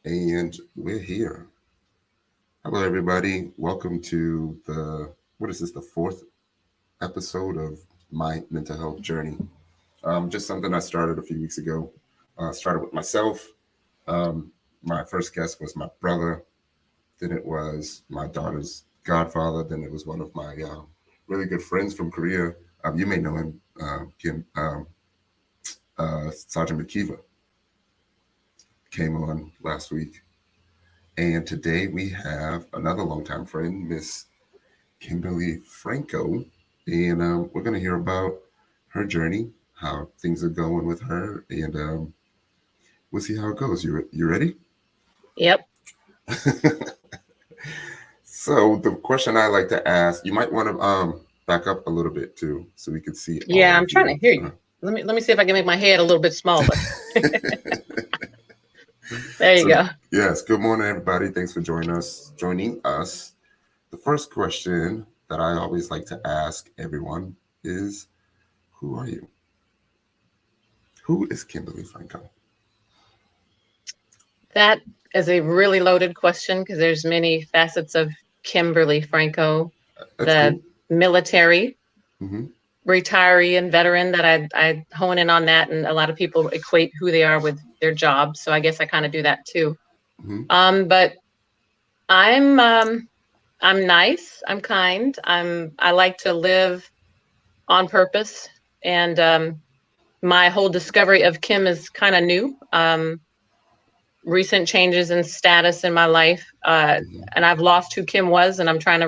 And we're here. Hello, everybody. Welcome to what is this, the fourth episode of my mental health journey. Just something I started a few weeks ago. Started with myself. Um, my first guest was my brother. Then it was my daughter's godfather. Then it was one of my really good friends from Korea. You may know him, Kim, Sergeant McKeever came on last week. And today we have another longtime friend, Miss Kimberly Franco. And we're going to hear about her journey, how things are going with her, and we'll see how it goes. You ready? Yep. So the question I like to ask, you might want to back up a little bit too, so we can see Yeah, all I'm of trying you. to hear you. Let me see if I can make my head a little bit smaller. There you So go. yes, good morning, everybody. Thanks for joining us. The first question that I always like to ask everyone is, who are you? Who is Kimberly Franco? That is a really loaded question because there's many facets of Kimberly Franco, That's the cool. military Hmm. retiree and veteran that I hone in on that, and a lot of people equate who they are with their job. So I guess I kind of do that too. Hmm. But I'm nice. I'm kind. I like to live on purpose, and my whole discovery of Kim is kind of new. Recent changes in status in my life, Hmm. and I've lost who Kim was, and I'm trying to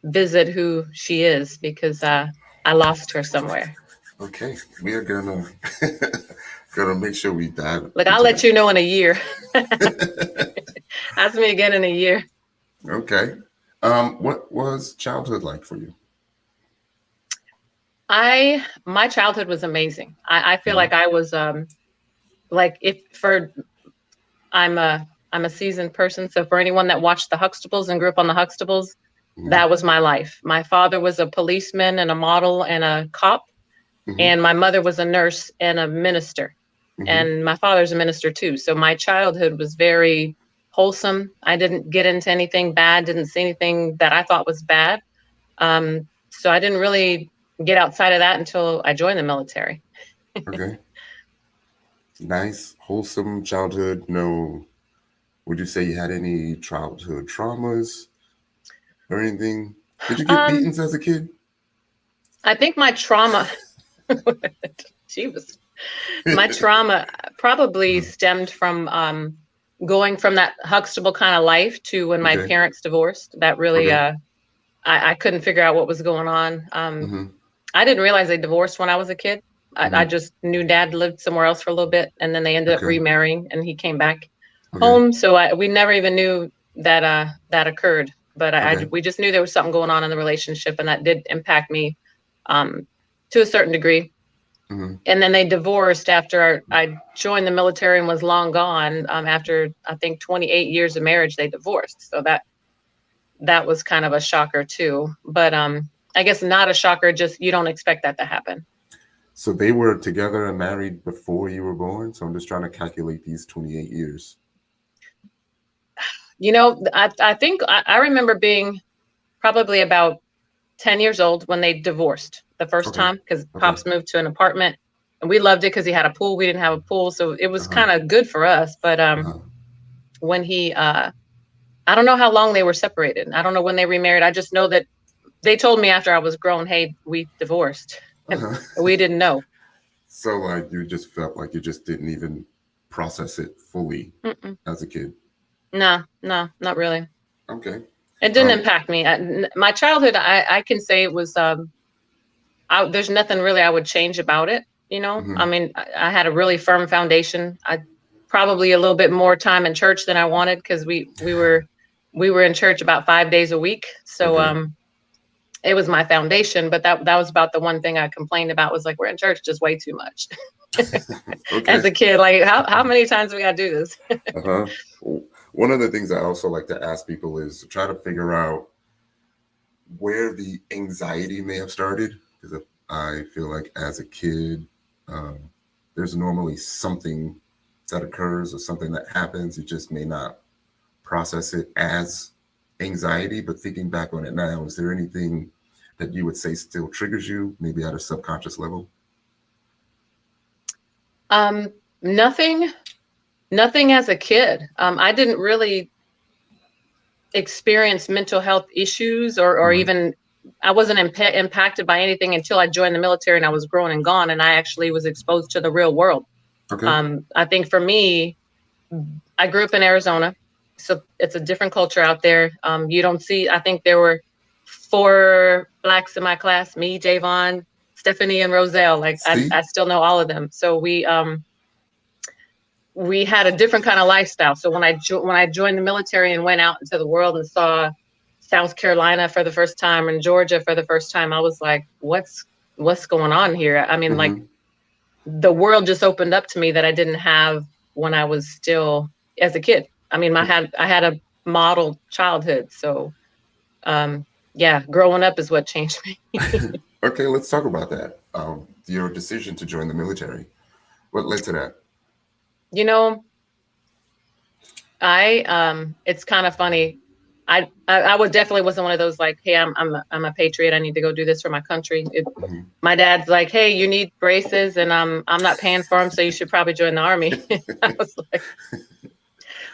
revisit who she is because I lost her somewhere. Okay, we are gonna gonna make sure we dive Look, I'll into let you that. know in a year. Ask me again in a year. Okay. What was childhood like for you? My childhood was amazing. I feel Hmm. like I was like if for I'm a seasoned person, so for anyone that watched the Huxtables and grew up on the Huxtables, Hmm. that was my life. My father was a policeman and a model and a cop, Hmm. and my mother was a nurse and a minister, Hmm. and my father's a minister too. So my childhood was very wholesome. I didn't get into anything bad, didn't see anything that I thought was bad. So I didn't really get outside of that until I joined the military. Okay. Nice, wholesome childhood. No, would you say you had any childhood traumas or anything? Did you get um, beatings as a kid? I think my trauma, she was my trauma probably stemmed from going from that Huxtable kind of life to when my Okay. parents divorced. That really, Okay. I couldn't figure out what was going on. Hmm. I didn't realize they divorced when I was a kid. I Hmm. just knew dad lived somewhere else for a little bit, and then they ended up Okay. remarrying, and he came back Okay. home. So we never even knew that that occurred. But Okay. we just knew there was something going on in the relationship, and that did impact me um, to a certain degree. Hmm. And then they divorced after I joined the military and was long gone. After I think 28 years of marriage, they divorced. So that was kind of a shocker too. But I guess not a shocker. Just you don't expect that to happen. So they were together and married before you were born. So I'm just trying to calculate these 28 years. I think I remember being probably about 10 years old when they divorced the first Okay. time because Okay. Pops moved to an apartment and we loved it because he had a pool. We didn't have a pool. So it was Uh-huh. kind of good for us. But Uh-huh. when I don't know how long they were separated. I don't know when they remarried. I just know that they told me after I was grown, hey, we divorced. And Uh-huh. we didn't know. So like you just felt like you just didn't even process it fully Mm-mm. as a kid. No, no, not really. Okay. It didn't Um. impact me. My childhood, I can say it was, there's nothing really I would change about it. I Mhm. mean, I had a really firm foundation. I probably a little bit more time in church than I wanted because we were in church about 5 days a week. So, Okay. it was my foundation, but that was about the one thing I complained about was like we're in church just way too much Okay. as a kid. Like how many times we got to do this? Uh-huh. One of the things I also like to ask people is to try to figure out where the anxiety may have started. Because I feel like as a kid, um, there's normally something. that occurs or something that happens, you just may not process it as anxiety. But thinking back on it now, is there anything that you would say still triggers you, maybe at a subconscious level? Nothing as a kid. I didn't really experience mental health issues or even I wasn't impacted by anything until I joined the military and I was grown and gone, and I actually was exposed to the real world. Okay. I think for me, I grew up in Arizona, so it's a different culture out there. You don't see, I think there were 4 Blacks in my class, me, Javon, Stephanie, and Roselle. Like I still know all of them. So we had a different kind of lifestyle. So when I joined the military and went out into the world and saw South Carolina for the first time and Georgia for the first time, I was like, what's going on here? I mean, like the world just opened up to me that I didn't have when I was still as a kid. I mean, I had a model childhood. So yeah, growing up is what changed me. Okay, let's talk about that. Your decision to join the military. What led to that? You know, it's kind of funny. I definitely wasn't one of those like, hey, I'm a patriot. I need to go do this for my country. My dad's like, hey, you need braces, and I'm not paying for them, so you should probably join the Army. I was like,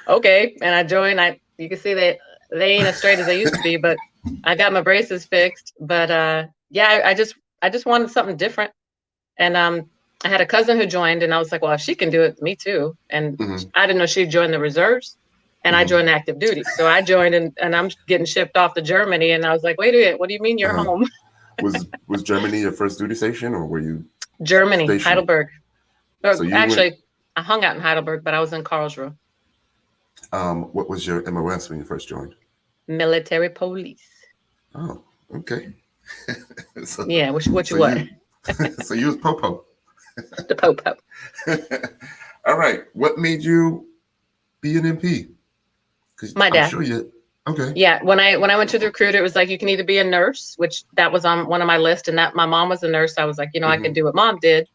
okay, and I joined. You can see that they ain't as straight as they used to be, but I got my braces fixed. But yeah, I just wanted something different, and I had a cousin who joined, and I was like, well, if she can do it, me too. And I didn't know she'd join the reserves, and I joined active duty. So I joined, and I'm getting shipped off to Germany. And I was like, wait a minute, what do you mean you're home? Was Germany your first duty station, or were you? Germany, stationed? Heidelberg. So actually, I hung out in Heidelberg, but I was in Karlsruhe. What was your MOS when you first joined? Military police. Oh, okay. So, yeah, what you what? So you was Popo. The Popo. All right. What made you be an MP? My dad. I'm sure you. Okay. Yeah, when I went to the recruiter, it was like you can either be a nurse, which that was on one of my list, and that my mom was a nurse. I was like, I could do what mom did,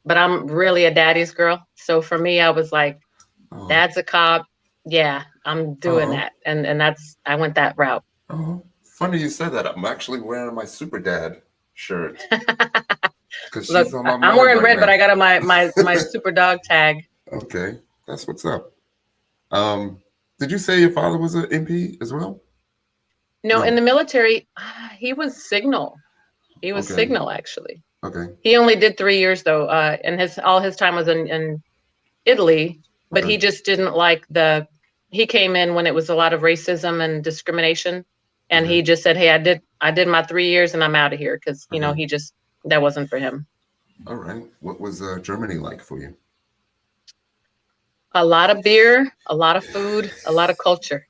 but I'm really a daddy's girl. So for me, I was like, dad's a cop. Yeah, I'm doing that, and I went that route. Oh, funny you said that. I'm actually wearing my Super Dad shirt. Look, she's on my I'm wearing red, now. But I got my Super Dog tag. Okay, that's what's up. Did you say your father was an MP as well? No, in the military, he was signal. He was signal, actually. Okay. He only did 3 years though, and all his time was in Italy. But he just didn't like he came in when it was a lot of racism and discrimination. And he just said, hey, I did my 3 years and I'm out of here. Cause that wasn't for him. All right. What was Germany like for you? A lot of beer, a lot of food, a lot of culture.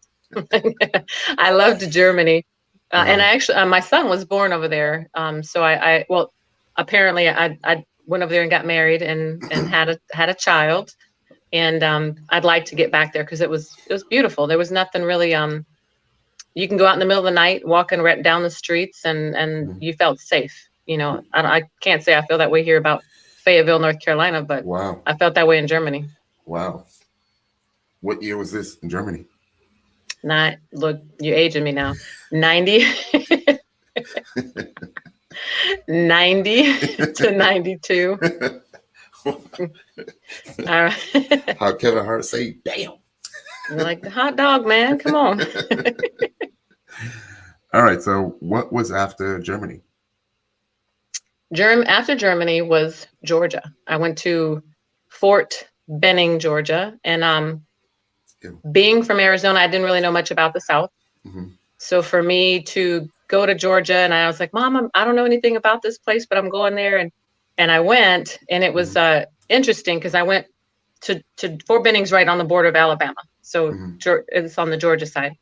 I loved Germany. And I actually, my son was born over there. So apparently I went over there and got married and had a child. And I'd like to get back there because it was beautiful. There was nothing really. You can go out in the middle of the night, walking right down the streets, and you felt safe. I can't say I feel that way here about Fayetteville, North Carolina, but wow, I felt that way in Germany. Wow. What year was this in Germany? Look, you're aging me now. 90. 90 to 92. All right. How Kevin Hart say, damn. You're like the hot dog, man. Come on. All right. So what was after Germany? After Germany was Georgia. I went to Fort Benning, Georgia. And being from Arizona, I didn't really know much about the South. So for me to go to Georgia, and I was like, Mom, I don't know anything about this place, but I'm going there. And I went, and it was interesting because I went to Fort Benning's right on the border of Alabama. So it's on the Georgia side.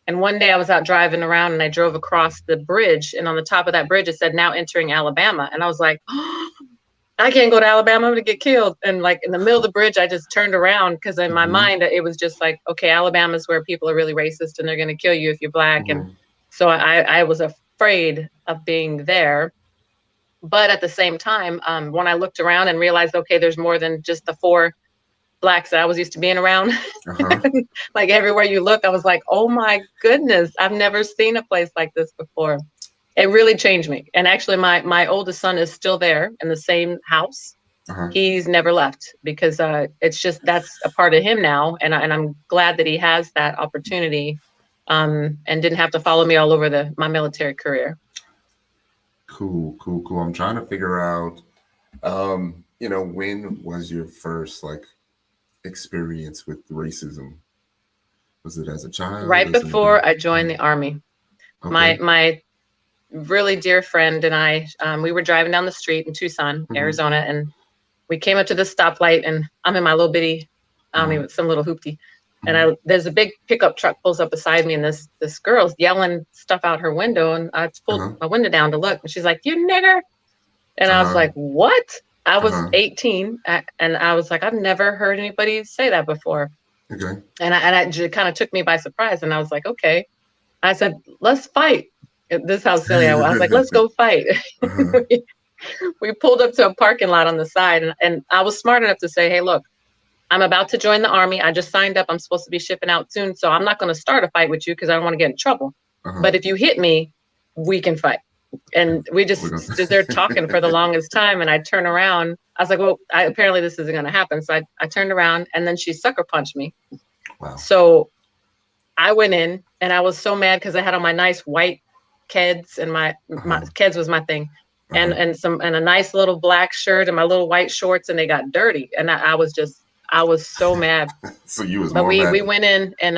And one day I was out driving around and I drove across the bridge, and on the top of that bridge, it said now entering Alabama. And I was like, oh, I can't go to Alabama, I'm gonna get killed. And like in the middle of the bridge, I just turned around because in my mind, it was just like, okay, Alabama's where people are really racist and they're gonna kill you if you're Black. And so I was afraid of being there. But at the same time, when I looked around and realized, okay, there's more than just the 4 blacks that I was used to being around. Uh-huh. Like everywhere you look, I was like, oh my goodness, I've never seen a place like this before. It really changed me. And actually, my oldest son is still there in the same house. Uh-huh. He's never left because it's just that's a part of him now, and I'm glad that he has that opportunity, and didn't have to follow me all over my military career. Cool. I'm trying to figure out, when was your first like experience with racism? Was it as a child? Right As an adult? before I joined the Army, Okay. my really dear friend and I, we were driving down the street in Tucson, Mm-hmm. Arizona, and we came up to this stoplight, and I'm in my little bitty Army with some little hoopty. And there's a big pickup truck pulls up beside me, and this girl's yelling stuff out her window, and I pulled Uh-huh. my window down to look, and she's like, "You nigger!" And I was Uh-huh. like, "What?" I was Uh-huh. 18, and I was like, "I've never heard anybody say that before," Okay. and it just kind of took me by surprise, and I was like, "Okay." I said, "Let's fight." This is how silly I was. I was like, "Let's go fight." Uh-huh. We pulled up to a parking lot on the side, and I was smart enough to say, "Hey, look, I'm about to join the Army. I just signed up. I'm supposed to be shipping out soon. So I'm not going to start a fight with you because I don't want to get in trouble. Uh-huh. But if you hit me, we can fight." And we just stood there talking for the longest time. And I turned around. I was like, well, apparently this isn't going to happen. So I turned around, and then she sucker punched me. Wow. So I went in, and I was so mad because I had on my nice white Keds, and my Keds was my thing. And a nice little black shirt and my little white shorts, and they got dirty. And I was so mad. So you was But more mad. we went in, and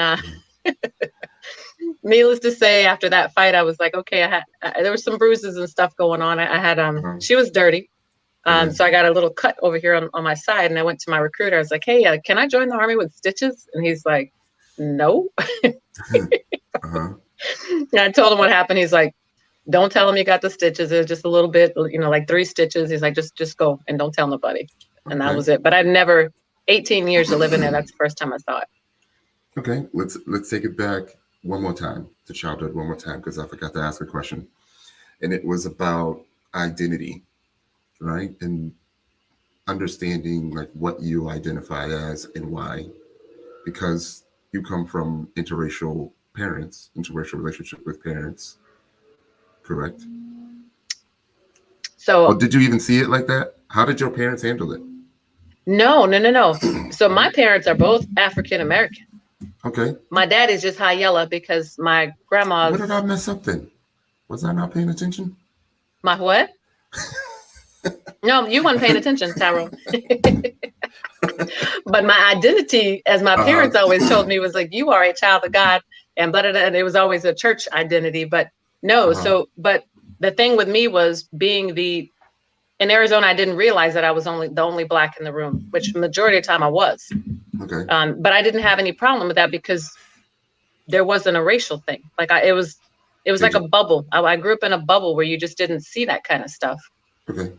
needless to say, after that fight, I was like, okay, there were some bruises and stuff going on. I had she was dirty. So I got a little cut over here on my side, and I went to my recruiter. I was like, hey, can I join the Army with stitches? And he's like, no. Uh-huh. And I told him what happened. He's like, don't tell him you got the stitches. It's just a little bit, like 3 stitches. He's like, just go and don't tell nobody. And that was it. But I'd never, 18 years of living there, that's the first time I saw it. Okay, let's take it back one more time to childhood, one more time, because I forgot to ask a question. And it was about identity, right? And understanding like what you identify as and why. Because you come from interracial relationship with parents, correct? So did you even see it like that? How did your parents handle it? No. So my parents are both African American. Okay. My dad is just high yellow because my grandma's. What did I mess up then? Was I not paying attention? My what? No, you weren't paying attention, Tyrone. But my identity, as my parents always told me, was like, you are a child of God, and and it was always a church identity. But no, but the thing with me was being in Arizona, I didn't realize that I was the only black in the room, which majority of the time I was. Okay. But I didn't have any problem with that because there wasn't a racial thing. Like it was like a bubble. I grew up in a bubble where you just didn't see that kind of stuff. Okay.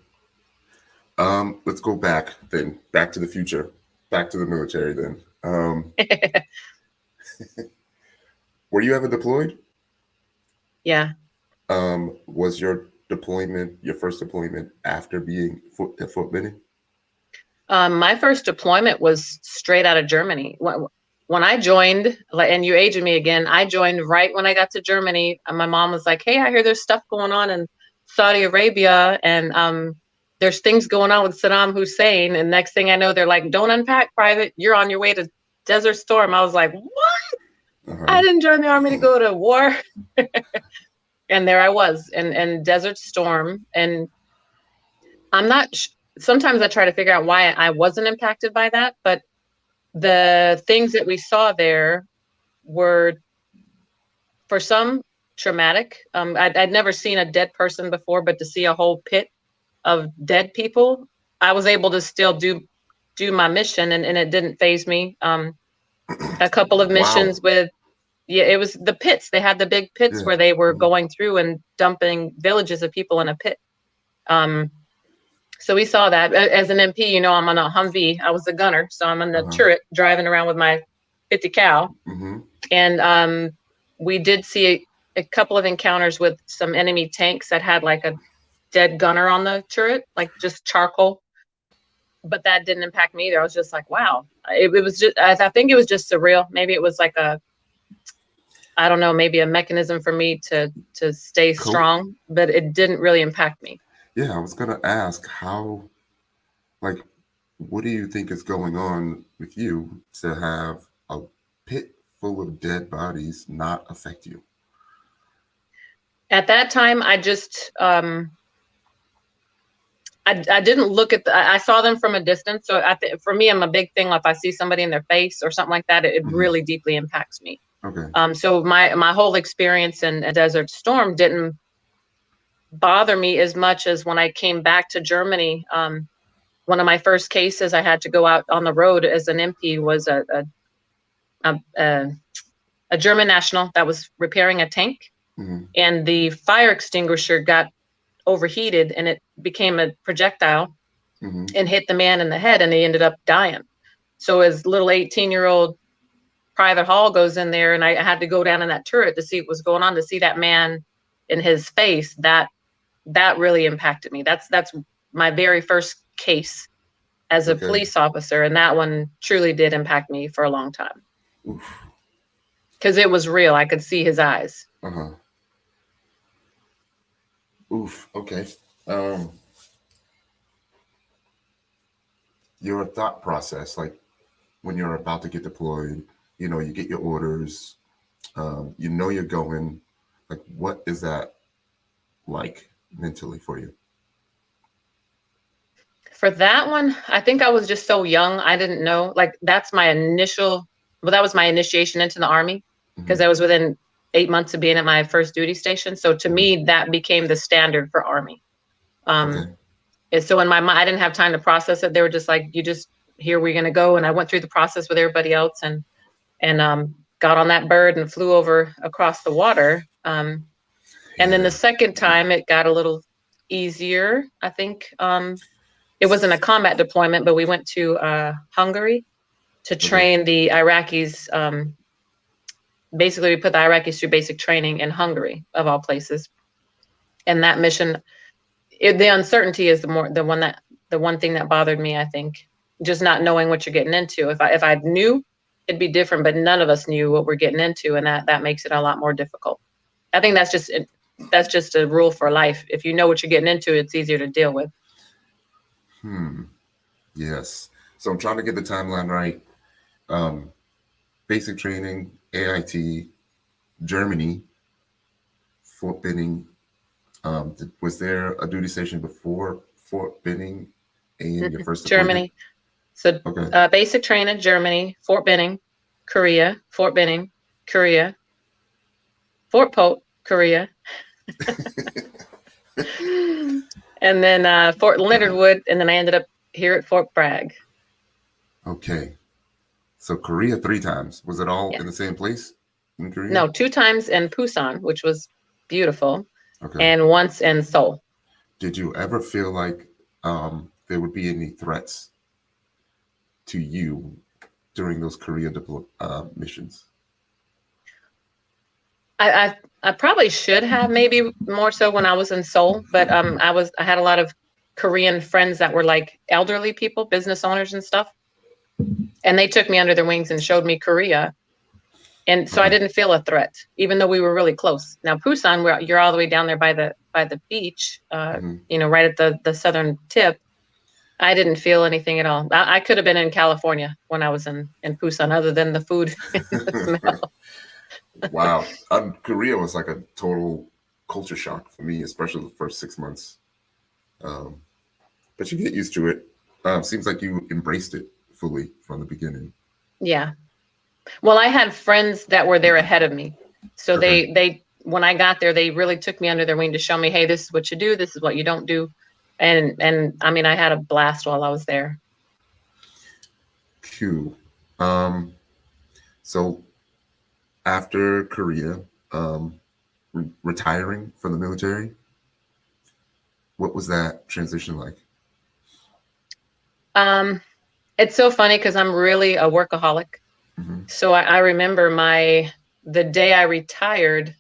Let's go back then, back to the future, back to the military then. Were you ever deployed? Yeah. Was your first deployment after being at Fort Benning? My first deployment was straight out of Germany. When I joined, and you aged me again, I joined right when I got to Germany. And my mom was like, hey, I hear there's stuff going on in Saudi Arabia, and there's things going on with Saddam Hussein. And next thing I know, they're like, don't unpack, Private. You're on your way to Desert Storm. I was like, what? I didn't join the Army to go to war. And there I was in Desert Storm. And I'm not, sometimes I try to figure out why I wasn't impacted by that. But the things that we saw there were, for some, traumatic. I'd never seen a dead person before, but to see a whole pit of dead people, I was able to still do my mission, and it didn't faze me. A couple of missions with, it was the pits. They had the big pits where they were going through and dumping villages of people in a pit. So we saw that. As an MP, I'm on a Humvee. I was a gunner, so I'm on the turret driving around with my 50 cal. And we did see a couple of encounters with some enemy tanks that had like a dead gunner on the turret, like just charcoal. but that didn't impact me either. I was just like, wow, it was just, I think it was just surreal. Maybe it was like I don't know, maybe a mechanism for me to stay Cool. strong, but it didn't really impact me. Yeah, I was gonna ask how, like, what do you think is going on with you to have a pit full of dead bodies not affect you? At that time, I just, I didn't look at I saw them from a distance. So for me, I'm a big thing. If I see somebody in their face or something like that, it Mhm. really deeply impacts me. Okay. So my whole experience in a Desert Storm didn't bother me as much as when I came back to Germany. One of my first cases, I had to go out on the road as an MP, was a German national that was repairing a tank, Hmm. and the fire extinguisher got overheated and it became a projectile Hmm. and hit the man in the head, and he ended up dying. So his little 18-year-old Private Hall goes in there, and I had to go down in that turret to see what was going on, to see that man in his face. That really impacted me. That's my very first case as a Okay. police officer, and that one truly did impact me for a long time Oof. because it was real. I could see his eyes. Uh-huh. Oof. Okay. Um, your thought process, like when you're about to get deployed, you get your orders, you're going, like, what is that like mentally for you? For that one, I think I was just so young. I didn't know. Like, that's my initial, well, that was my initiation into the Army, because Hmm. I was within 8 months of being at my first duty station. So to Hmm. me, that became the standard for Army. Okay. And so in my mind, I didn't have time to process it. They were just like, you just, here we're gonna go. And I went through the process with everybody else, and got on that bird and flew over across the water. And then the Yeah. second time it got a little easier, I think. It wasn't a combat deployment, but we went to Hungary to Okay. train the Iraqis. Basically, we put the Iraqis through basic training in Hungary, of all places. And that mission, the uncertainty is the one thing that bothered me. I think just not knowing what you're getting into. If I knew, it'd be different, but none of us knew what we're getting into, and that makes it a lot more difficult. I think that's just a rule for life. If you know what you're getting into, it's easier to deal with. Hmm. Yes. So I'm trying to get the timeline right. Um, Basic training, AIT, Germany, Fort Benning. Was there a duty station before Fort Benning and your first deployment? Germany. So Okay. basic training, Germany, Fort Benning, Korea, Fort Benning, Korea, Fort Polk, Korea, and then Fort Leonard Wood, and then I ended up here at Fort Bragg. Okay. So Korea 3 times. Was it all Yeah. in the same place in Korea? No, 2 times in Busan, which was beautiful, Okay. and once in Seoul. Did you ever feel like there would be any threats to you during those Korea missions? I probably should have, maybe more so when I was in Seoul, but I had a lot of Korean friends that were like elderly people, business owners and stuff, and they took me under their wings and showed me Korea. And so I Okay. didn't feel a threat, even though we were really close. Now Busan, where you're all the way down there by the beach, Hmm. right at the southern tip. I didn't feel anything at all. I could have been in California when I was in Busan, other than the food and the smell. Wow. Korea was like a total culture shock for me, especially the first 6 months. Um, but you get used to it. Seems like you embraced it fully from the beginning. Yeah. Well, I had friends that were there ahead of me, so Okay. they when I got there, they really took me under their wing to show me, hey, this is what you do, this is what you don't do, and I mean, I had a blast while I was there. Cool. Um, so after Korea, retiring from the military, what was that transition like? Um, it's so funny because I'm really a workaholic. Hmm. So I remember the day I retired,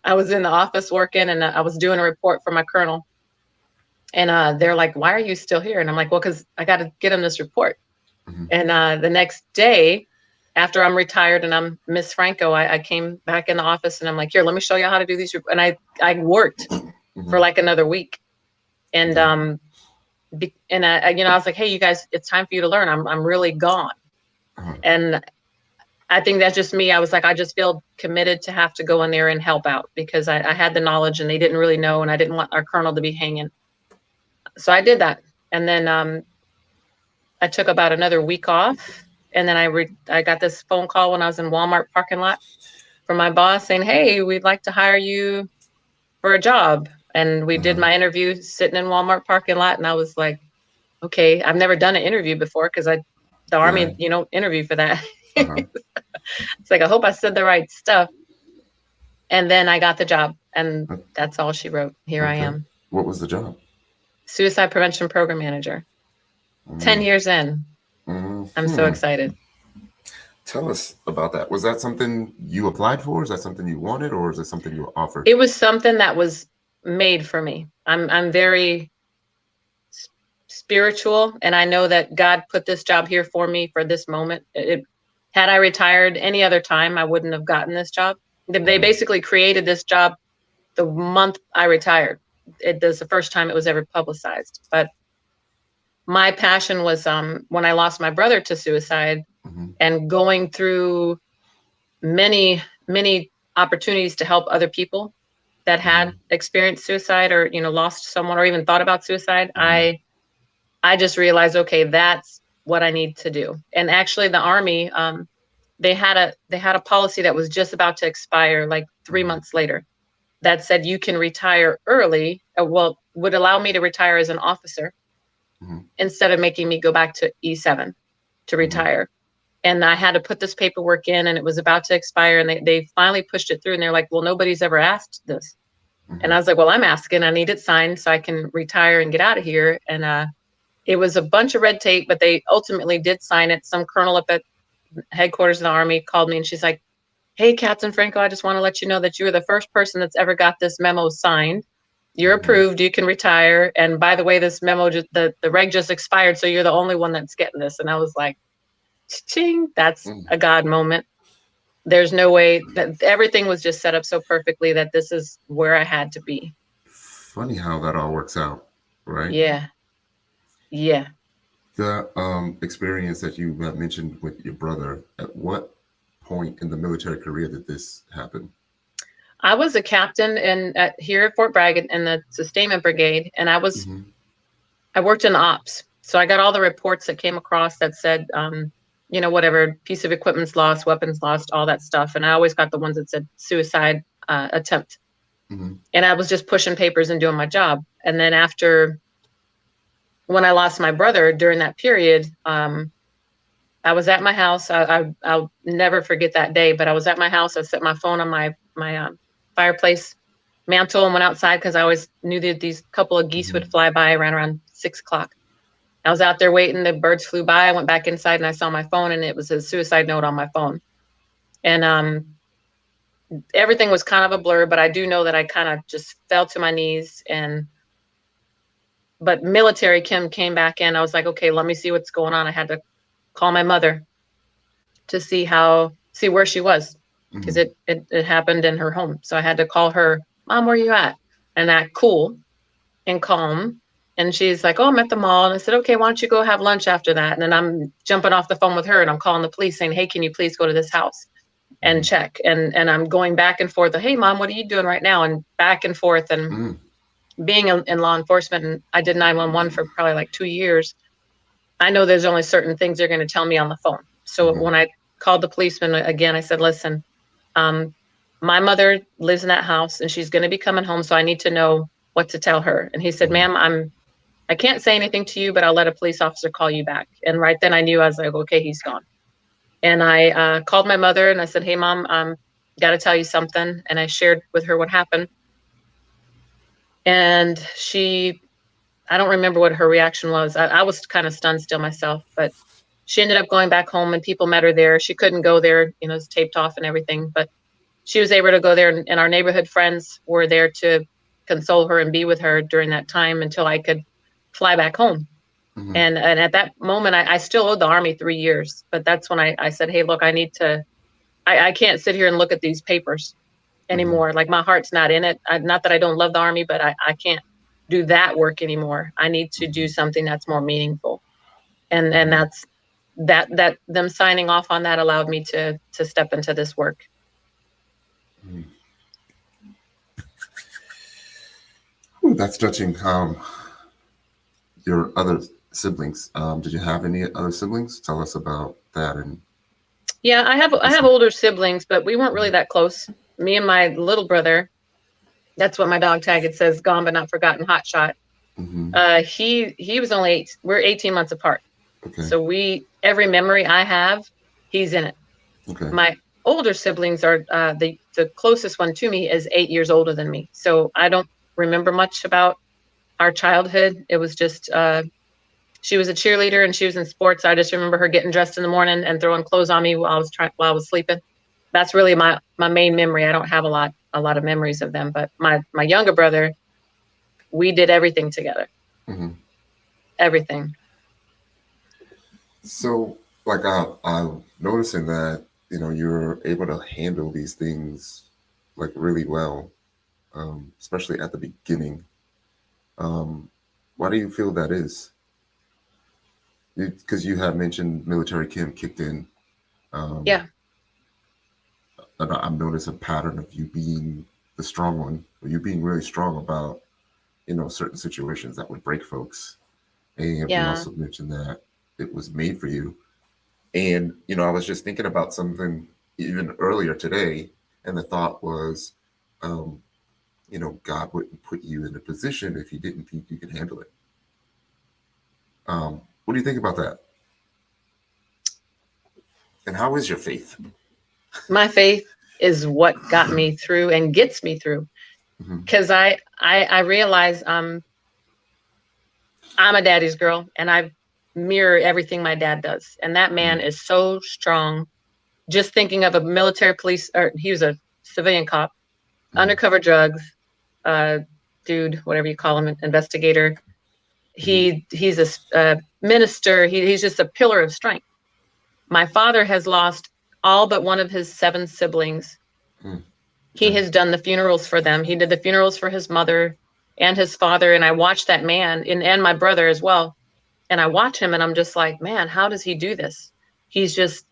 I was in the office working, and I was doing a report for my colonel. And they're like, why are you still here? And I'm like, well, because I got to get them this report. Mm-hmm. And the next day, after I'm retired and I'm Miss Franco, I came back in the office and I'm like, here, let me show you how to do these. And I worked for like another week. And I was like, hey, you guys, it's time for you to learn. I'm really gone. And I think that's just me. I was like, I just feel committed to have to go in there and help out because I had the knowledge and they didn't really know, and I didn't want our colonel to be hanging. So I did that. And then I took about another week off. And then I got this phone call when I was in Walmart parking lot from my boss saying, hey, we'd like to hire you for a job. And we did my interview sitting in Walmart parking lot. And I was like, okay, I've never done an interview before because the Army, interview for that. It's like, I hope I said the right stuff. And then I got the job, and that's all she wrote. Here I am. What was the job? Suicide Prevention Program Manager. 10 years in. I'm so excited. Tell us about that. Was that something you applied for? Is that something you wanted, or is it something you were offered? It was something that was made for me. I'm very spiritual, and I know that God put this job here for me for this moment. Had I retired any other time, I wouldn't have gotten this job. They basically created this job the month I retired. It was the first time it was ever publicized. But my passion was when I lost my brother to suicide and going through many, many opportunities to help other people that had experienced suicide or, lost someone or even thought about suicide. I just realized, okay, that's what I need to do. And actually the Army, they had a policy that was just about to expire like 3 months later that said you can retire early, would allow me to retire as an officer instead of making me go back to E7 to retire. And I had to put this paperwork in, and it was about to expire, and they finally pushed it through, and they're like, well, nobody's ever asked this. And I was like, well, I'm asking. I need it signed so I can retire and get out of here. And it was a bunch of red tape, but they ultimately did sign it. Some colonel up at headquarters of the Army called me, and she's like, hey, Captain Franco, I just want to let you know that you are the first person that's ever got this memo signed. You're approved. You can retire. And by the way, this memo, the reg just expired, so you're the only one that's getting this. And I was like, ching, that's a God moment. There's no way that everything was just set up so perfectly that this is where I had to be. Funny how that all works out, right? Yeah. The experience that you mentioned with your brother, at what point in the military career did this happen? I was a captain here at Fort Bragg in the Sustainment Brigade, and I worked in ops. So I got all the reports that came across that said, whatever piece of equipment's lost, weapons lost, all that stuff. And I always got the ones that said suicide attempt. And I was just pushing papers and doing my job. And then when I lost my brother during that period, I was at my house. I'll never forget that day, but I was at my house. I set my phone on my fireplace mantle and went outside because I always knew that these couple of geese would fly by around 6 o'clock. I was out there waiting. The birds flew by. I went back inside and I saw my phone, and it was a suicide note on my phone. And everything was kind of a blur, but I do know that I kind of just fell to my knees. But military Kim came back in. I was like, okay, let me see what's going on. I had to call my mother to see where she was, because it happened in her home. So I had to call her, Mom, where you at? And act cool and calm. And she's like, oh, I'm at the mall. And I said, okay, why don't you go have lunch after that? And then I'm jumping off the phone with her, and I'm calling the police saying, hey, can you please go to this house and check? And I'm going back and forth. Hey, Mom, what are you doing right now? And back and forth. And being in law enforcement, and I did 911 for probably like 2 years, I know there's only certain things they're going to tell me on the phone. So when I called the policeman again, I said, listen, my mother lives in that house and she's going to be coming home. So I need to know what to tell her. And he said, ma'am, I can't say anything to you, but I'll let a police officer call you back. And right then I knew, I was like, okay, he's gone. And I called my mother and I said, hey, Mom, got to tell you something. And I shared with her what happened. And I don't remember what her reaction was. I was kind of stunned still myself, but she ended up going back home and people met her there. She couldn't go there, it was taped off and everything, but she was able to go there, and our neighborhood friends were there to console her and be with her during that time until I could fly back home. Mm-hmm. And at that moment, I still owed the Army 3 years, but that's when I said, hey, look, I can't sit here and look at these papers anymore. Mm-hmm. Like, my heart's not in it. Not that I don't love the Army, but I can't do that work anymore. I need to do something that's more meaningful. And that's that them signing off on that allowed me to step into this work. Mm-hmm. Ooh, that's touching. Your other siblings. Did you have any other siblings? Tell us about that. And yeah, I have older siblings, but we weren't really that close. Me and my little brother, that's what my dog tag, it says, gone but not forgotten, hot shot. Mm-hmm. He was only 8. We're 18 months apart. Okay. So every memory I have, he's in it. Okay. My older siblings are the closest one to me is 8 years older than me. So I don't remember much about our childhood. It was just she was a cheerleader and she was in sports. I just remember her getting dressed in the morning and throwing clothes on me while I was sleeping. That's really my main memory. I don't have a lot of memories of them, but my younger brother, we did everything together. Mm-hmm. Everything. So, like, I'm noticing that you're able to handle these things like really well, especially at the beginning. Why do you feel that is? Because you have mentioned military Kim kicked in. Yeah. And I've noticed a pattern of you being the strong one, or you being really strong about certain situations that would break folks. And you also mentioned that it was made for you. And I was just thinking about something even earlier today, and the thought was, God wouldn't put you in a position if He didn't think you could handle it. What do you think about that? And how is your faith? My faith is what got me through and gets me through. Because I realize I'm a daddy's girl, and I mirror everything my dad does. And that man is so strong. Just thinking of a military police, or he was a civilian cop, undercover drugs, dude, whatever you call him, investigator. He's a minister. He's just a pillar of strength. My father has lost all but one of his 7 siblings. He has done the funerals for them. He did the funerals for his mother and his father. And I watched that man and my brother as well. And I watch him and I'm just like, man, how does he do this? He's just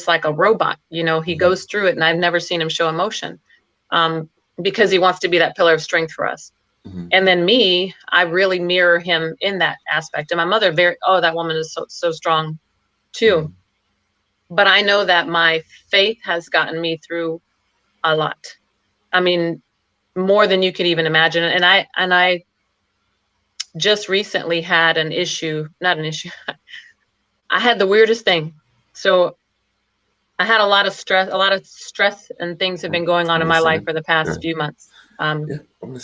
like a robot. He goes through it, and I've never seen him show emotion because he wants to be that pillar of strength for us. And then me, I really mirror him in that aspect. And my mother, that woman is so strong too. But I know that my faith has gotten me through a lot. I mean, more than you could even imagine. And I just recently had not an issue. I had the weirdest thing. So I had a lot of stress and things have been going on in my life for the past few months.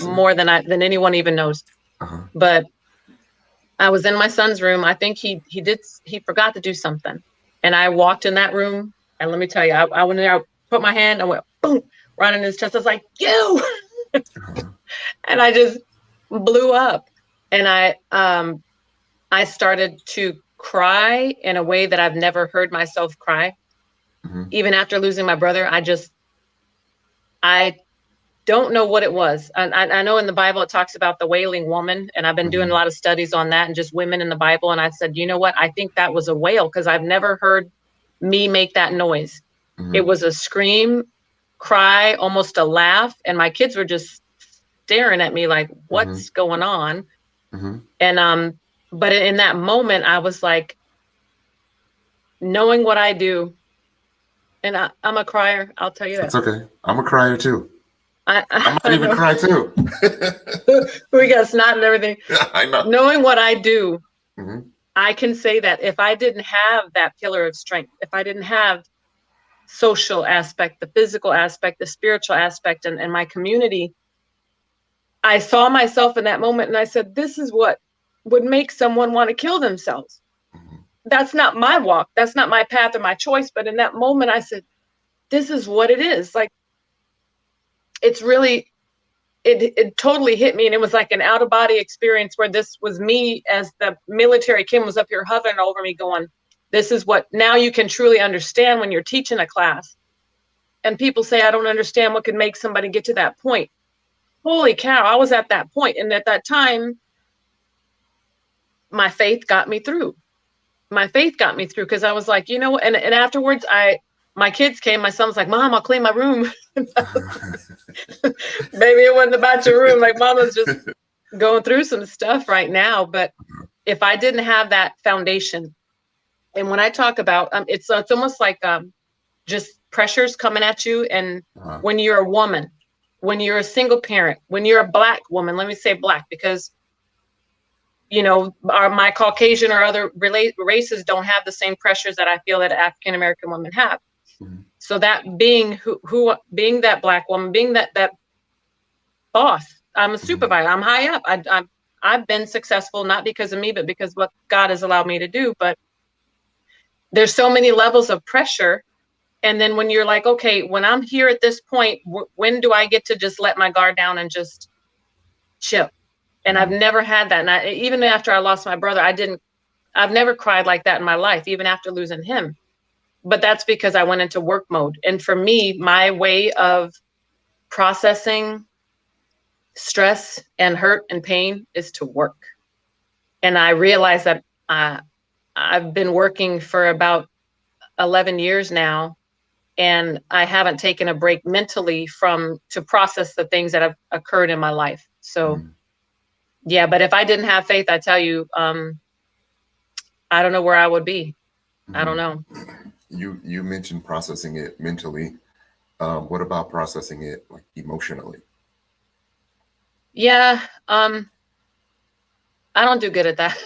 More than anyone even knows. But I was in my son's room. I think he forgot to do something. And I walked in that room, and let me tell you, I went in there, I put my hand, I went boom, right in his chest. I was like, you, and I just blew up. And I started to cry in a way that I've never heard myself cry. Even after losing my brother, I don't know what it was. And I know in the Bible, it talks about the wailing woman. And I've been doing a lot of studies on that and just women in the Bible. And I said, you know what? I think that was a wail, because I've never heard me make that noise. It was a scream, cry, almost a laugh. And my kids were just staring at me like, what's going on? And, but in that moment, I was like, knowing what I do, and I'm a crier. I'll tell you that. It's okay. I'm a crier too. I might even know. cry too. We got snot and everything. I know. Knowing what I do, I can say that if I didn't have that pillar of strength, if I didn't have social aspect, the physical aspect, the spiritual aspect, and my community, I saw myself in that moment and I said, this is what would make someone want to kill themselves. That's not my walk. That's not my path or my choice. But in that moment, I said, this is what it is. Like, it's really, it totally hit me, and it was like an out of body experience where this was me as the military Kim was up here hovering over me going, this is what now you can truly understand when you're teaching a class. And people say, I don't understand what could make somebody get to that point. Holy cow, I was at that point. And at that time, my faith got me through. My faith got me through because I was like, and afterwards my kids came, my son was like, Mom, I'll clean my room. Baby, it wasn't about your room. Like, Mama's just going through some stuff right now. But if I didn't have that foundation, and when I talk about, it's almost like just pressures coming at you. And when you're a woman, when you're a single parent, when you're a Black woman, let me say Black, because my Caucasian or other races don't have the same pressures that I feel that African American women have. Mm-hmm. So that being being that Black woman, being that boss, I'm a supervisor, I'm high up. I've been successful, not because of me, but because what God has allowed me to do. But there's so many levels of pressure. And then when you're like, okay, when I'm here at this point, when do I get to just let my guard down and just chill? And I've never had that. And even after I lost my brother, I've never cried like that in my life, even after losing him. But that's because I went into work mode. And for me, my way of processing stress and hurt and pain is to work. And I realized that I've been working for about 11 years now, and I haven't taken a break mentally to process the things that have occurred in my life. So yeah, but if I didn't have faith, I tell you, I don't know where I would be. I don't know. You mentioned processing it mentally. What about processing it like emotionally? Yeah, I don't do good at that.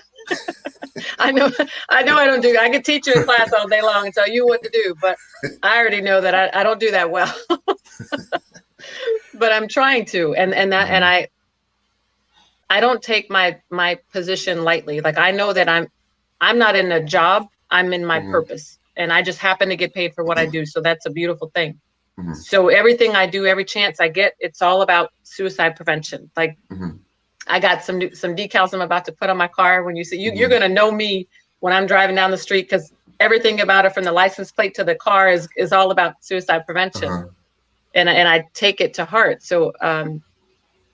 I know I don't do. I could teach you a class all day long and tell you what to do, but I already know that I don't do that well. But I'm trying to, and I don't take my position lightly. Like, I know that I'm not in a job. I'm in my purpose, and I just happen to get paid for what I do. So that's a beautiful thing. So everything I do, every chance I get, it's all about suicide prevention. Like, I got some decals I'm about to put on my car. When you see, you're going to know me when I'm driving down the street, because everything about it, from the license plate to the car, is all about suicide prevention. And I take it to heart. So,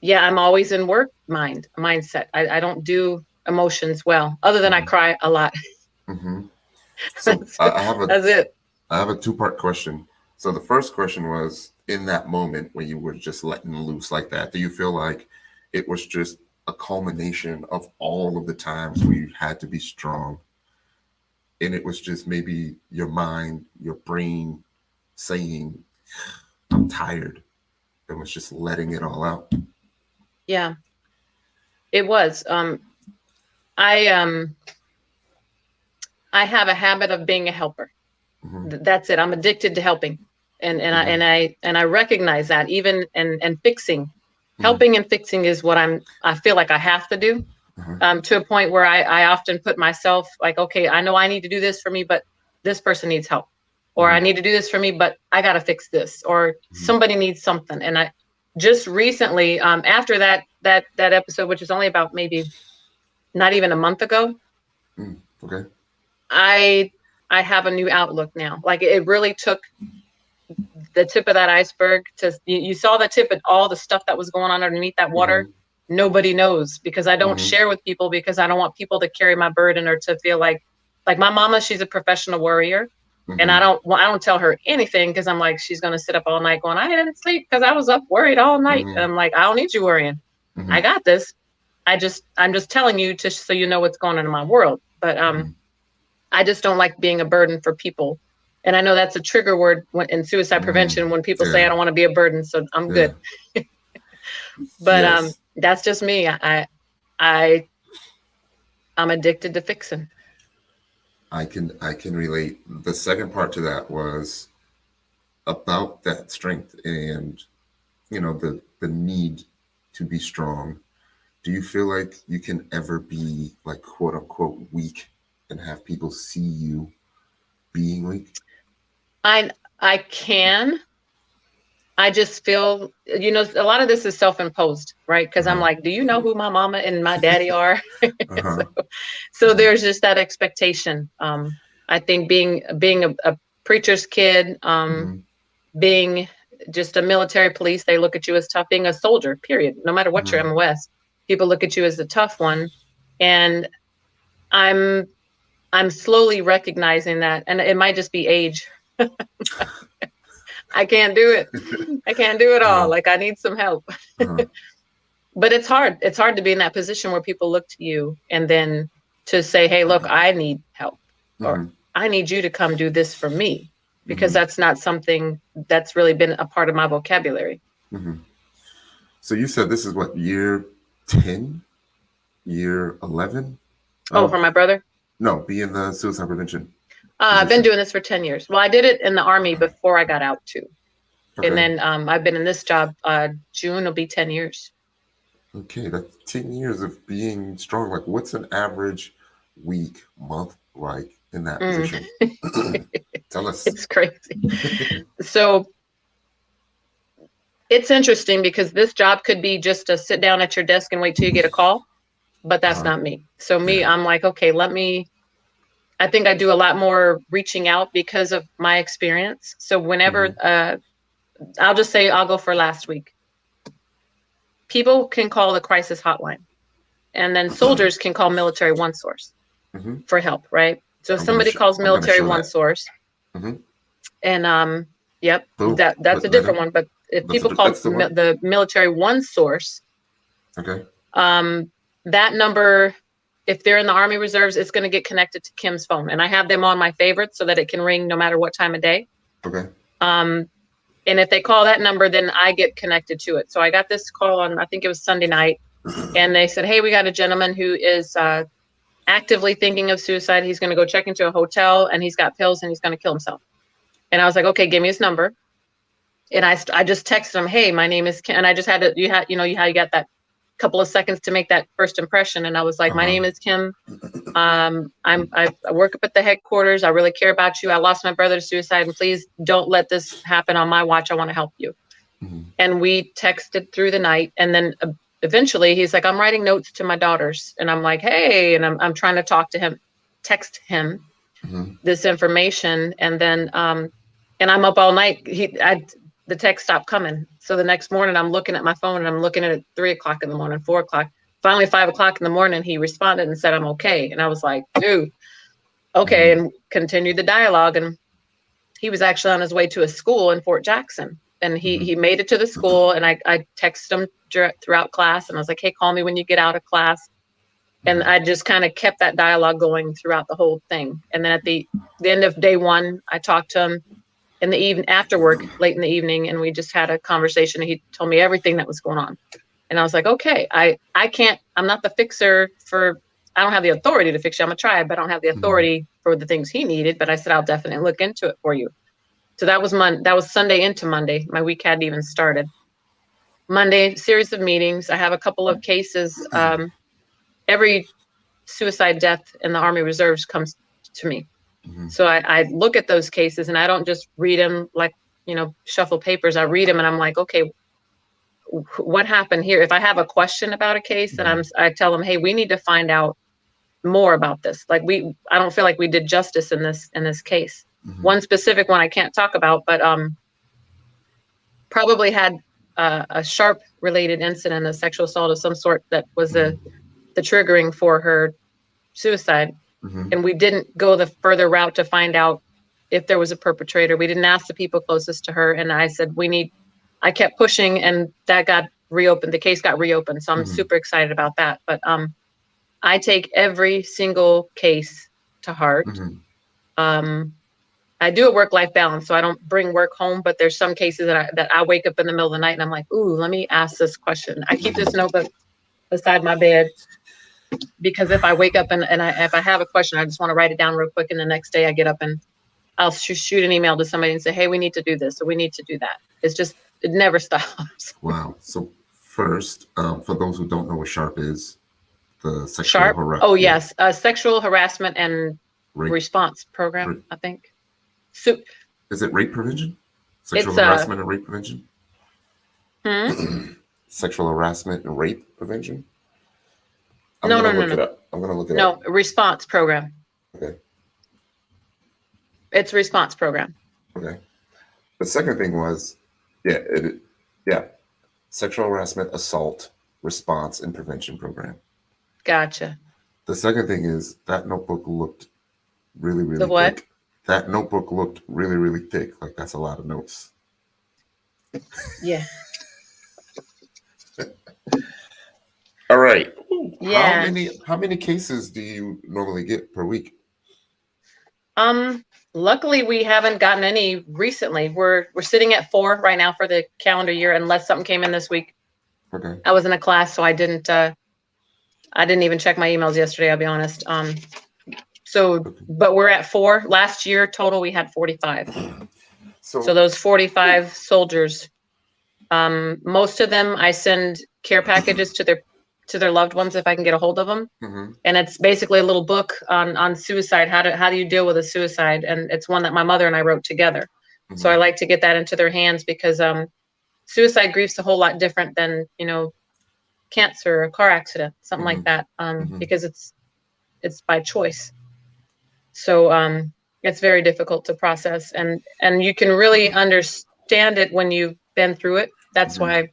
yeah, I'm always in work mindset. I don't do emotions well, other than I cry a lot. So that's it. I have a two-part question. So the first question was, in that moment when you were just letting loose like that, do you feel like it was just a culmination of all of the times where you had to be strong, and it was just maybe your mind, your brain saying, I'm tired, and was just letting it all out? Yeah, it was. I have a habit of being a helper. That's it. I'm addicted to helping, and I recognize that, even and fixing. Helping and fixing is what I feel like I have to do, to a point where I often put myself like, okay, I know I need to do this for me, but this person needs help, or I need to do this for me, but I got to fix this, or somebody needs something. And I just recently, after that episode, which is only about maybe not even a month ago, okay, I have a new outlook now. Like, it really took the tip of that iceberg you saw the tip and all the stuff that was going on underneath that water. Nobody knows, because I don't share with people, because I don't want people to carry my burden, or to feel like my mama, she's a professional warrior, and I don't tell her anything, because I'm like, she's going to sit up all night going, I didn't sleep because I was up worried all night. And I'm like, I don't need you worrying. I got this. I'm just telling you so you know what's going on in my world. But I just don't like being a burden for people. And I know that's a trigger word in suicide prevention, when people say I don't want to be a burden, so I'm good. But that's just me. I'm addicted to fixing. I can relate. The second part to that was about that strength and the need to be strong. Do you feel like you can ever be like, quote unquote, weak and have people see you being weak? I can, I just feel, a lot of this is self-imposed, right? Because I'm Uh-huh. like, do you know who my mama and my daddy are? Uh-huh. So there's just that expectation. I think being a preacher's kid, Hmm. being just a military police, they look at you as tough. Being a soldier, period. No matter what your Hmm. MOS, people look at you as the tough one. And I'm slowly recognizing that, and it might just be age. I can't do it. I can't do it all. Uh-huh. Like I need some help. Uh-huh. But it's hard. It's hard to be in that position where people look to you and then to say, hey, look, I need help, or Hmm. I need you to come do this for me, because Hmm. that's not something that's really been a part of my vocabulary. Hmm. So you said this is what, year 10, year 11 Oh, for of, my brother? no, be in the suicide prevention I've been position. doing this for 10 years. Well, I did it in the Army before I got out too. And Okay. then I've been in this job, June will be 10 years. Okay, that's 10 years of being strong. Like, what's an average week, month like in that Mm, position? Tell us. it's crazy. So it's interesting because this job could be just to sit down at your desk and wait till you get a call, but that's Uh-huh. not me. So me, Yeah. I'm like, okay, I think I do a lot more reaching out because of my experience. So whenever, Hmm. I'll just say I'll go for last week. People can call the crisis hotline, and then soldiers can call military one source Hmm. for help, right? So if I'm gonna somebody sh- calls I'm gonna military show one that. source, Hmm. and yep, Boom. that's a Let different him. one. But if That's, people call that's the one. the military one source, Okay. um, that number, if they're in the Army Reserves, it's going to get connected to Kim's phone, and I have them on my favorites so that it can ring no matter what time of day. Okay. Um, and if they call that number, then I get connected to it. So I got this call on, I think it was Sunday night, and they said, hey, we got a gentleman who is actively thinking of suicide. He's going to go check into a hotel, and he's got pills, and he's going to kill himself. And I was like, okay, give me his number. And I just texted him, hey, my name is Kim. And I just had to, how you got that couple of seconds to make that first impression. And I was like, my Uh-huh. name is Kim. I work up at the headquarters. I really care about you. I lost my brother to suicide, and please don't let this happen on my watch. I want to help you. Hmm. And we texted through the night, and then eventually he's like, I'm writing notes to my daughters, and I'm like, hey, and I'm trying to text him Hmm. this information, and then and I'm up all night. The text stopped coming, so the next morning I'm looking at my phone, and I'm looking at it 3 o'clock in the morning, 4 o'clock. Finally, 5 o'clock in the morning, he responded and said, I'm okay. And I was like, dude, okay, Hmm. and continued the dialogue. And he was actually on his way to a school in Fort Jackson, and Hmm. he made it to the school. And I texted him throughout class, and I was like, hey, call me when you get out of class. And Hmm. I just kind of kept that dialogue going throughout the whole thing. And then at the end of day one, I talked to him in the evening, after work, late in the evening, and we just had a conversation. He told me everything that was going on, and I was like, okay, I can't, I'm not the fixer for, I don't have the authority to fix you. I'm a tribe, but I don't have the Hmm. authority for the things he needed. But I said, I'll definitely look into it for you. So that was Sunday into Monday. My week hadn't even started. Monday, series of meetings. I have a couple of cases. Every suicide death in the Army Reserves comes to me. Hmm. So I look at those cases, and I don't just read them like, shuffle papers. I read them, and I'm like, okay, what happened here? If I have a question about a case, then Hmm. I tell them, hey, we need to find out more about this. Like I don't feel like we did justice in this case. Hmm. One specific one I can't talk about, but probably had a sharp related incident, a sexual assault of some sort that was the triggering for her suicide. Hmm. And we didn't go the further route to find out if there was a perpetrator. We didn't ask the people closest to her. And I said, I kept pushing, and that got reopened. The case got reopened. So I'm Hmm. super excited about that. But I take every single case to heart. Hmm. I do a work-life balance, so I don't bring work home, but there's some cases that I wake up in the middle of the night and I'm like, ooh, let me ask this question. I keep this notebook beside my bed, because if I wake up and if I have a question, I just want to write it down real quick. And the next day I get up and I'll shoot an email to somebody and say, hey, we need to do this, or we need to do that. It never stops. Wow. So first, for those who don't know what SHARP is, the sexual Sharp. Oh, yeah, yes. Sexual harassment and rape, response program, rape. I think. So Is it rape prevention? Sexual it's harassment and rape prevention? Sexual harassment and rape prevention. No. Look it up. I'm gonna look it up. No, response program. Okay. It's response program. Okay. The second thing was, sexual harassment, assault, response, and prevention program. Gotcha. The second thing is that notebook looked really, really The what? thick. That notebook looked really, really thick. Like that's a lot of notes. Yeah. All right. Yeah. How many cases do you normally get per week? Luckily we haven't gotten any recently. We're sitting at 4 right now for the calendar year, unless something came in this week. Okay. I was in a class, so I didn't even check my emails yesterday, I'll be honest. But we're at 4. Last year total we had 45. So those 45 soldiers, most of them I send care packages to their loved ones if I can get a hold of them. Mm-hmm. And it's basically a little book on suicide. How do you deal with a suicide? And it's one that my mother and I wrote together. Mm-hmm. So I like to get that into their hands because suicide grief's a whole lot different than, cancer or a car accident, something like that. Because it's by choice. So it's very difficult to process, and you can really understand it when you've been through it. That's why,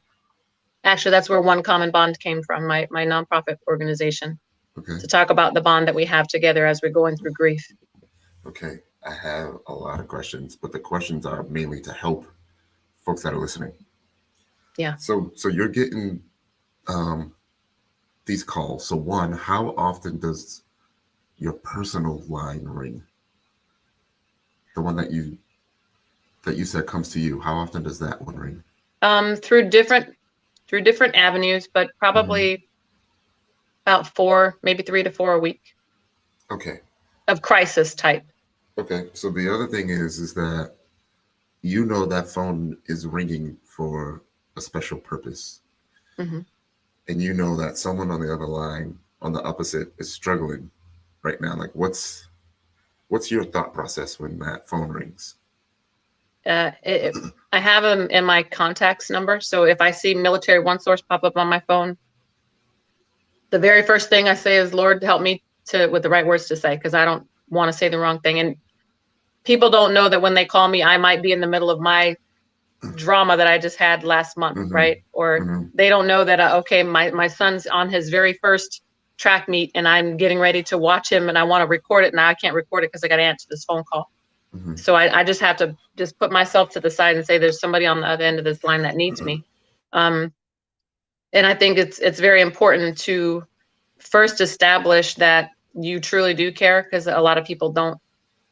actually, that's where One Common Bond came from, my nonprofit organization, to talk about the bond that we have together as we're going through grief. Okay, I have a lot of questions, but the questions are mainly to help folks that are listening. Yeah. So you're getting these calls. So one, how often does your personal line ring? The one that you said comes to you. How often does that one ring? Through different avenues, but probably about 4, maybe 3 to 4 a week. Okay. Of crisis type. Okay. So the other thing is that that phone is ringing for a special purpose. Mm-hmm. And that someone on the other line, on the opposite, is struggling right now. Like what's your thought process when that phone rings? I have them in my contacts number. So if I see Military One Source pop up on my phone, the very first thing I say is, Lord, help me with the right words to say, because I don't want to say the wrong thing. And people don't know that when they call me, I might be in the middle of my drama that I just had last month, right? Or they don't know that, my son's on his very first track meet and I'm getting ready to watch him and I want to record it. Now I can't record it because I got to answer this phone call. So I just have to just put myself to the side and say there's somebody on the other end of this line that needs me. And I think it's very important to first establish that you truly do care, because a lot of people don't.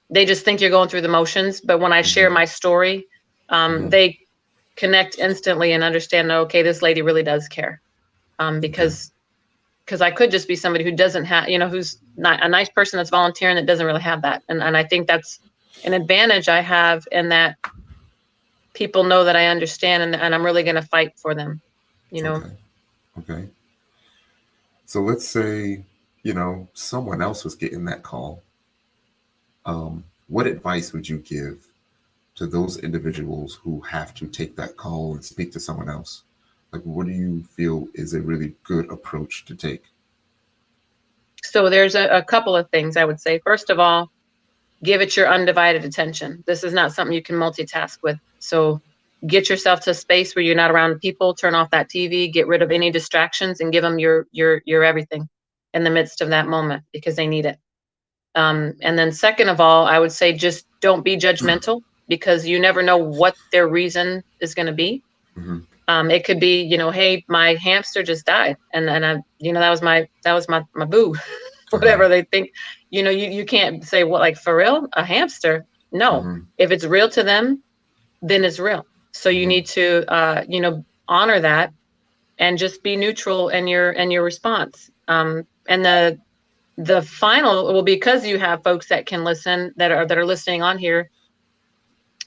They just think you're going through the motions. But when I share my story, they connect instantly and understand, okay, this lady really does care. Because I could just be somebody who doesn't have, who's not a nice person that's volunteering that doesn't really have that. And I think that's an advantage I have, in that people know that I understand and I'm really going to fight for them, Okay. So let's say, someone else was getting that call. What advice would you give to those individuals who have to take that call and speak to someone else? Like, what do you feel is a really good approach to take? So there's a couple of things I would say. First of all, give it your undivided attention. This is not something you can multitask with. So get yourself to a space where you're not around people, turn off that TV, get rid of any distractions, and give them your everything in the midst of that moment, because they need it. And then second of all, I would say just don't be judgmental, because you never know what their reason is going to be. It could be, hey, my hamster just died, and I, that was my boo. Whatever they think, you can't say, what, like, for real, a hamster? No, if it's real to them, then it's real. So you need to, honor that and just be neutral in your response. And the final, well, because you have folks that can listen, that are listening on here,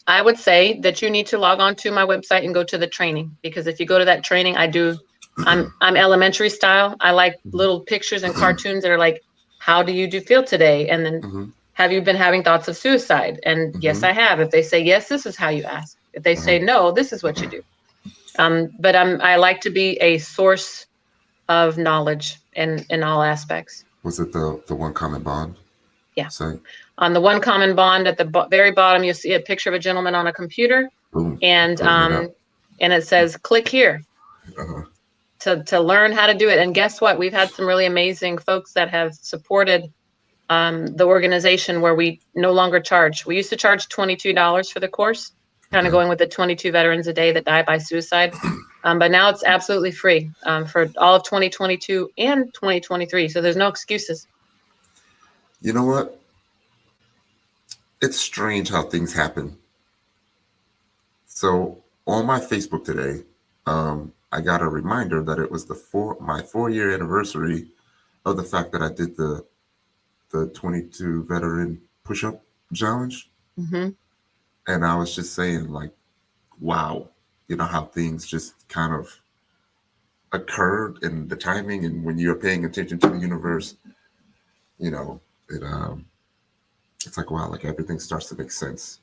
I would say that you need to log on to my website and go to the training, because if you go to that training, I'm elementary style. I like little pictures and cartoons that are like, how do you feel today? And then have you been having thoughts of suicide? And yes, I have. If they say yes, this is how you ask. If they say no, this is what you do. But I like to be a source of knowledge in all aspects. Was it the One Common Bond? Yeah. Site? On the One Common Bond at the very bottom, you see a picture of a gentleman on a computer, Boom. and Pulling it it says click here up. Uh-huh. to learn how to do it. And guess what? We've had some really amazing folks that have supported the organization where we no longer charge. We used to charge $22 for the course, kind of Okay. going with the 22 veterans a day that die by suicide. But now it's absolutely free for all of 2022 and 2023. So there's no excuses. You know what? It's strange how things happen. So on my Facebook today, I got a reminder that it was my 4-year anniversary of the fact that I did the 22 veteran push-up challenge. Mm-hmm. And I was just saying, like, wow, you know how things just kind of occurred and the timing, and when you're paying attention to the universe, you know, it's like, wow, like everything starts to make sense.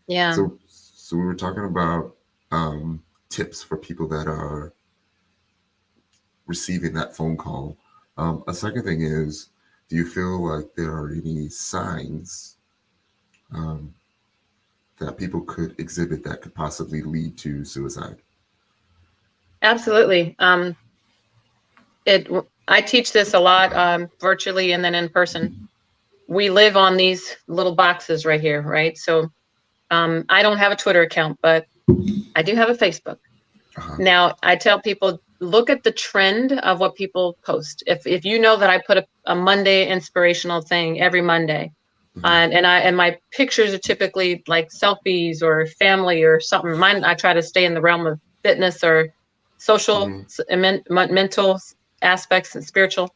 Yeah. So we were talking about tips for people that are receiving that phone call. A second thing is, do you feel like there are any signs that people could exhibit that could possibly lead to suicide? Absolutely. I teach this a lot virtually and then in person. We live on these little boxes right here, right? So I don't have a Twitter account, but I do have a Facebook. Uh-huh. Now, I tell people, look at the trend of what people post. If you know that I put a Monday inspirational thing every Monday, and my pictures are typically like selfies or family or something. Mine, I try to stay in the realm of fitness or social, mental aspects and spiritual.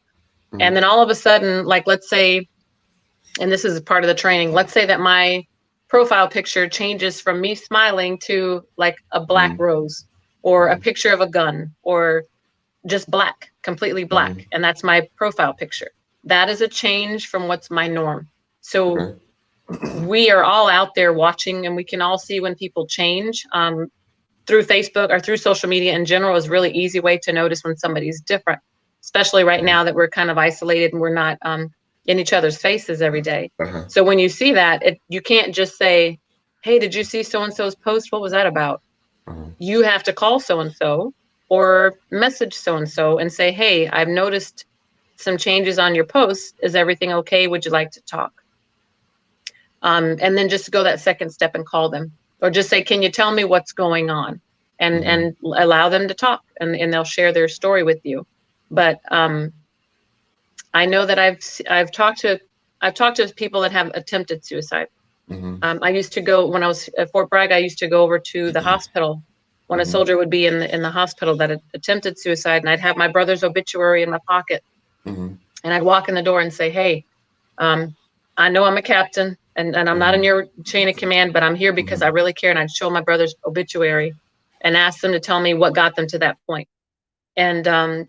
And then all of a sudden, like, let's say, and this is part of the training, let's say that my profile picture changes from me smiling to like a black rose or a picture of a gun or just black, completely black. And that's my profile picture. That is a change from what's my norm. So we are all out there watching, and we can all see when people change. Through Facebook or through social media in general is a really easy way to notice when somebody's different, especially right now that we're kind of isolated and we're not in each other's faces every day. So when you see that, you can't just say, hey, did you see so-and-so's post? What was that about? You have to call so-and-so or message so-and-so and say, hey, I've noticed some changes on your post. Is everything okay? Would you like to talk? And then just go that second step and call them, or just say, can you tell me what's going on? And allow them to talk, and they'll share their story with you. But I know that I've talked to people that have attempted suicide. I used to go, when I was at Fort Bragg, I used to go over to the hospital when a soldier would be in the hospital that had attempted suicide, and I'd have my brother's obituary in my pocket. And I'd walk in the door and say, hey, I know I'm a captain and I'm not in your chain of command, but I'm here because I really care. And I'd show my brother's obituary and ask them to tell me what got them to that point. And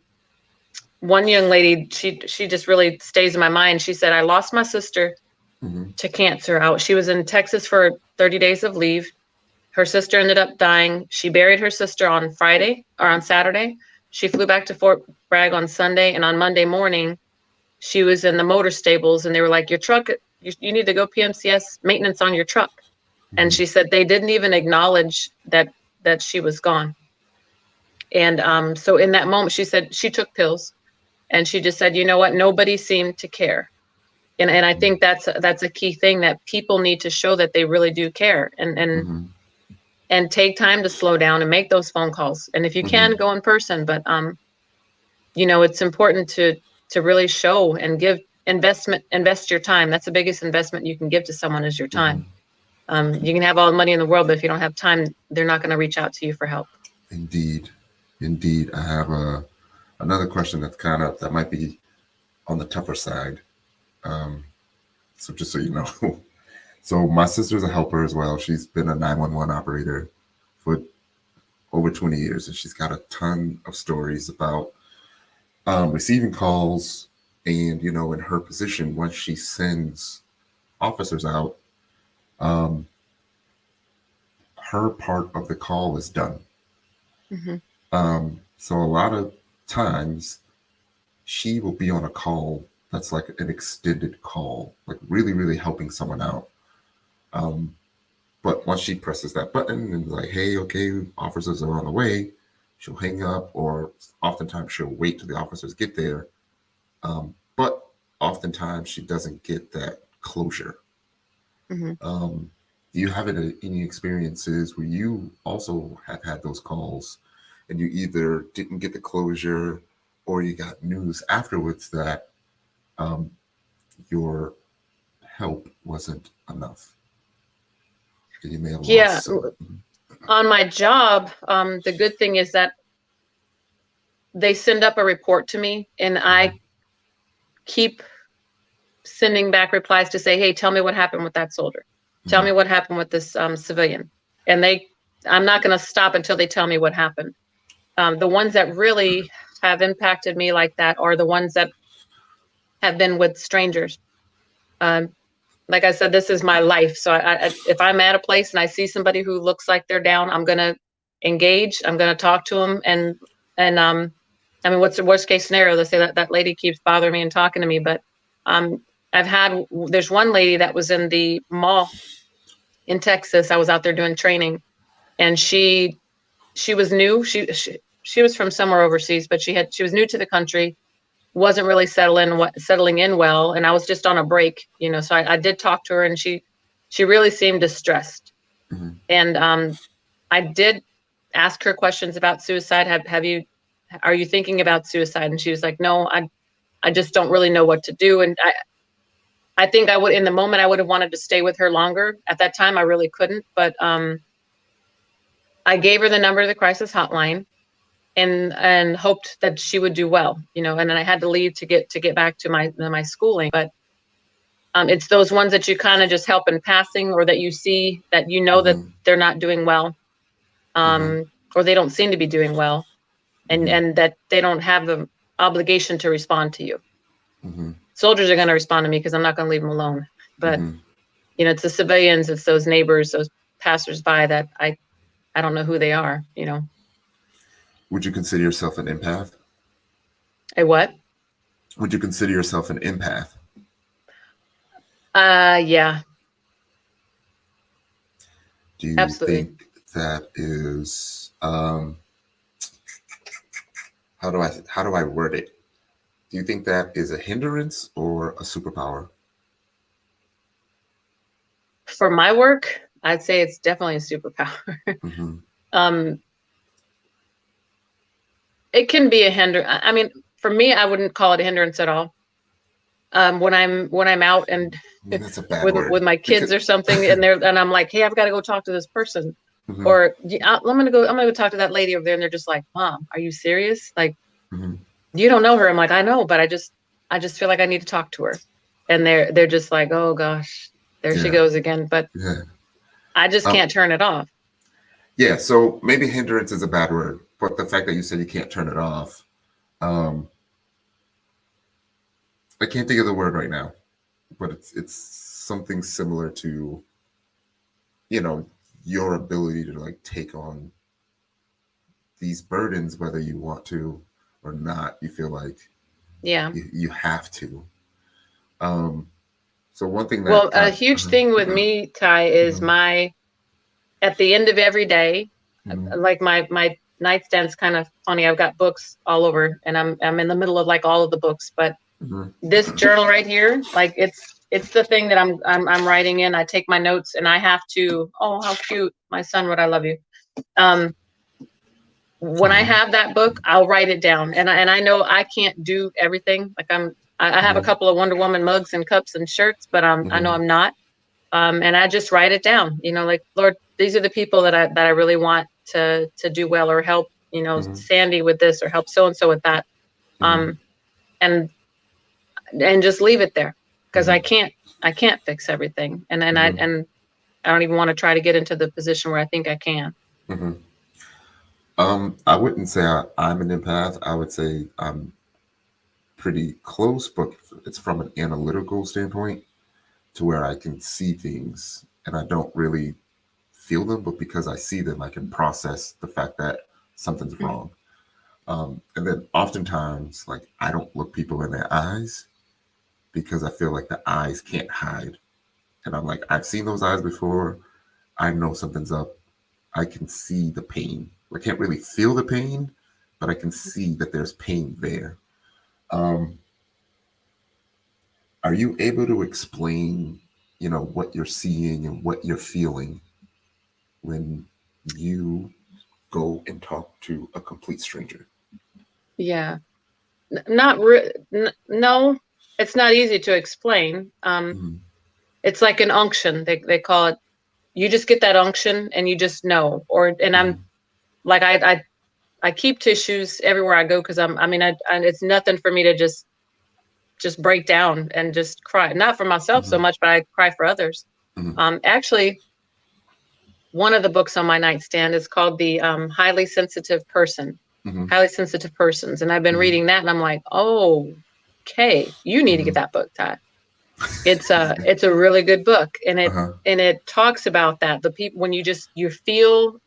one young lady, she just really stays in my mind. She said, I lost my sister to cancer. She was in Texas for 30 days of leave. Her sister ended up dying. She buried her sister on Friday or on Saturday. She flew back to Fort Bragg on Sunday. And on Monday morning, she was in the motor stables, and they were like, your truck, you need to go PMCS maintenance on your truck. And she said they didn't even acknowledge that she was gone. And so in that moment, she said she took pills, and she just said, you know what, nobody seemed to care. And I think that's a key thing, that people need to show that they really do care, and take time to slow down and make those phone calls. And if you can, go in person, but it's important to really show and invest your time. That's the biggest investment you can give to someone, is your time. You can have all the money in the world, but if you don't have time, they're not going to reach out to you for help. Indeed. I have another question that might be on the tougher side. So just so you know, so my sister's a helper as well. She's been a 911 operator for over 20 years, and she's got a ton of stories about receiving calls. And, in her position, once she sends officers out, her part of the call is done. So a lot of times she will be on a call that's like an extended call, like really, really helping someone out. But once she presses that button and like, hey, okay, officers are on the way, she'll hang up, or oftentimes she'll wait till the officers get there. But oftentimes she doesn't get that closure. Do you have any experiences where you also have had those calls and you either didn't get the closure or you got news afterwards that your help wasn't enough? You may have Yeah. lost some. On my job, the good thing is that they send up a report to me, and I keep sending back replies to say, hey, tell me what happened with that soldier. Tell me what happened with this civilian. And I'm not going to stop until they tell me what happened. The ones that really have impacted me like that are the ones that have been with strangers. Like I said, this is my life. So if I'm at a place and I see somebody who looks like they're down, I'm going to engage. I'm going to talk to them. And I mean, what's the worst case scenario? They say that lady keeps bothering me and talking to me, but there's one lady that was in the mall in Texas. I was out there doing training, and she was new. She was from somewhere overseas, but she was new to the country, wasn't really settling in well. And I was just on a break, so I did talk to her, and she really seemed distressed. And I did ask her questions about suicide. Are you thinking about suicide? And she was like, no, I just don't really know what to do. And I think I would, in the moment, I would have wanted to stay with her longer. At that time, I really couldn't, but I gave her the number of the crisis hotline and hoped that she would do well, and then I had to leave to get back to my schooling. But it's those ones that you kind of just help in passing, or that you see that that they're not doing well, or they don't seem to be doing well, and that they don't have the obligation to respond to you. Soldiers are going to respond to me because I'm not going to leave them alone. But it's the civilians, it's those neighbors, those passersby that I don't know who they are. Would you consider yourself an empath? A what? Would you consider yourself an empath? Yeah. Do you Absolutely. think that is how do I word it? Do you think that is a hindrance or a superpower? For my work, I'd say it's definitely a superpower. It can be a hindrance. I mean, for me, I wouldn't call it a hindrance at all. When I'm out and that's a bad word. with my kids or something, and I'm like, hey, I've got to go talk to this person, or I'm gonna go talk to that lady over there, and they're just like, Mom, are you serious? Like, you don't know her. I'm like, I know, but I just feel like I need to talk to her, and they're just like, oh gosh, there she goes again. But I just can't turn it off. Yeah, so maybe hindrance is a bad word, but the fact that you said you can't turn it off, I can't think of the word right now, but it's something similar to, your ability to like take on these burdens, whether you want to or not. You feel like you have to. So one thing that a huge thing with me, Ty, is at the end of every day, like my nightstand's kind of funny. I've got books all over, and I'm in the middle of like all of the books, but this journal right here, like it's the thing that I'm writing in. I take my notes, and I have to. Oh, how cute, my son! What I love you. When I have that book, I'll write it down, and I know I can't do everything. Like I have a couple of Wonder Woman mugs and cups and shirts, but I know I'm not. And I just write it down. Like, Lord, these are the people that I really want to do well, or help. Sandy with this, or help so and so with that. And just leave it there, because I can't fix everything, and I don't even want to try to get into the position where I think I can. I wouldn't say I'm an empath. I would say I'm pretty close, but it's from an analytical standpoint, to where I can see things and I don't really feel them, but because I see them, I can process the fact that something's wrong. And then oftentimes, like, I don't look people in their eyes because I feel like the eyes can't hide. And I'm like, I've seen those eyes before. I know something's up. I can see the pain. I can't really feel the pain, but I can see that there's pain there. Um, are you able to explain, what you're seeing and what you're feeling when you go and talk to a complete stranger? Yeah. No, it's not easy to explain. Mhm. It's like an unction. They call it. You just get that unction and you just know. And I'm Mhm. like, I keep tissues everywhere I go because it's nothing for me to just break down and just cry. Not for myself so Mhm. much, but I cry for others. Mhm. Actually, one of the books on my nightstand is called The Mhm. Highly Sensitive Persons. And I've been Mhm. reading that and I'm like, oh, okay, you need to get Mhm. that book, Ty. It's a really good book. Uh-huh. And it talks about that. The people, when you feel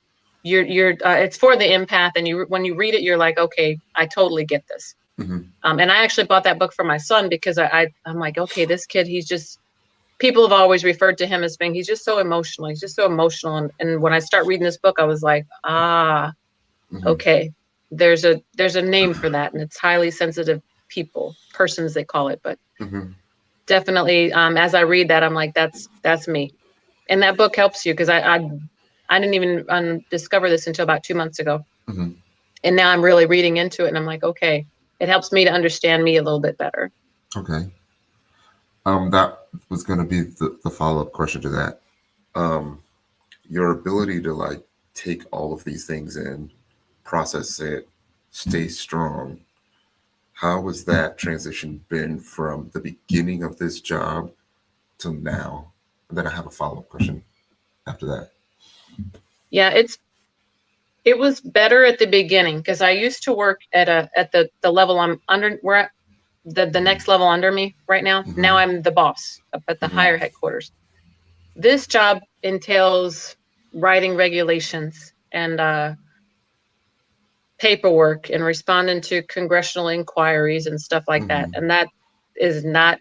it's for the empath. And when you read it, you're like, okay, I totally get this. Mhm. And I actually bought that book for my son because I'm like, okay, this kid, people have always referred to him as being, he's just so emotional. He's just so emotional. And when I start reading this book, I was like, Mhm. okay, there's a name for that. And it's highly sensitive persons, they call it. But Mhm. definitely, as I read that, I'm like, that's me. And that book helps you because I didn't even discover this until about 2 months ago. Mhm. And now I'm really reading into it and I'm like, okay, it helps me to understand me a little bit better. Okay. That was going to be the follow-up question to that. Um, your ability to like take all of these things in, process it, stay strong. How has that transition been from the beginning of this job till now? And then I have a follow-up question after that. Yeah, it was better at the beginning because I used to work at the level I'm under, where the Mhm. next level under me right now. Now Mhm. I'm the boss up at the Mhm. higher headquarters. This job entails writing regulations and paperwork and responding to congressional inquiries and stuff like that. Mhm. And that is not,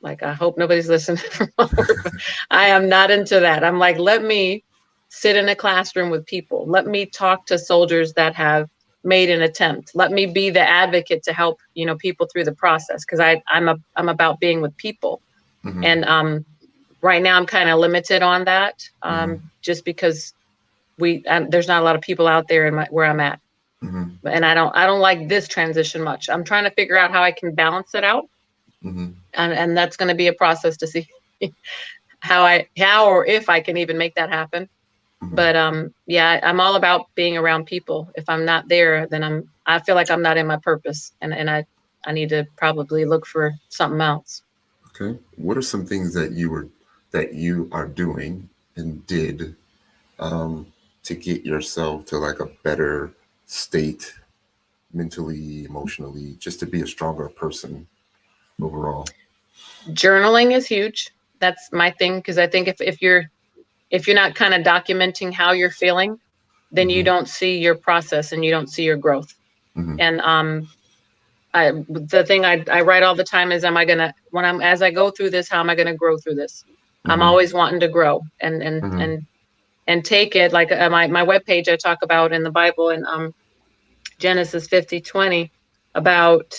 like, I hope nobody's listening from my work, but I am not into that. I'm like, let me sit in a classroom with people. Let me talk to soldiers that have made an attempt. Let me be the advocate to help, people through the process. Cause I'm about being with people. Mhm. And right now I'm kind of limited on that, Mhm. just because there's not a lot of people out there where I'm at. Mhm. And I don't like this transition much. I'm trying to figure out how I can balance it out. Mhm. And that's going to be a process to see how or if I can even make that happen. Mhm. But yeah, I'm all about being around people. If I'm not there, then I feel like I'm not in my purpose, and I need to probably look for something else. Okay. What are some things that you are doing and did um, to get yourself to like a better state mentally, emotionally, just to be a stronger person overall? Journaling is huge. That's my thing because I think if you're not kind of documenting how you're feeling, then you Mm-hmm. don't see your process and you don't see your growth. Mm-hmm. And the thing I write all the time is, am I gonna as I go through this, how am I gonna grow through this? I'm Mm-hmm. always wanting to grow Mm-hmm. and take it like my webpage I talk about in the Bible in Genesis 50:20 about,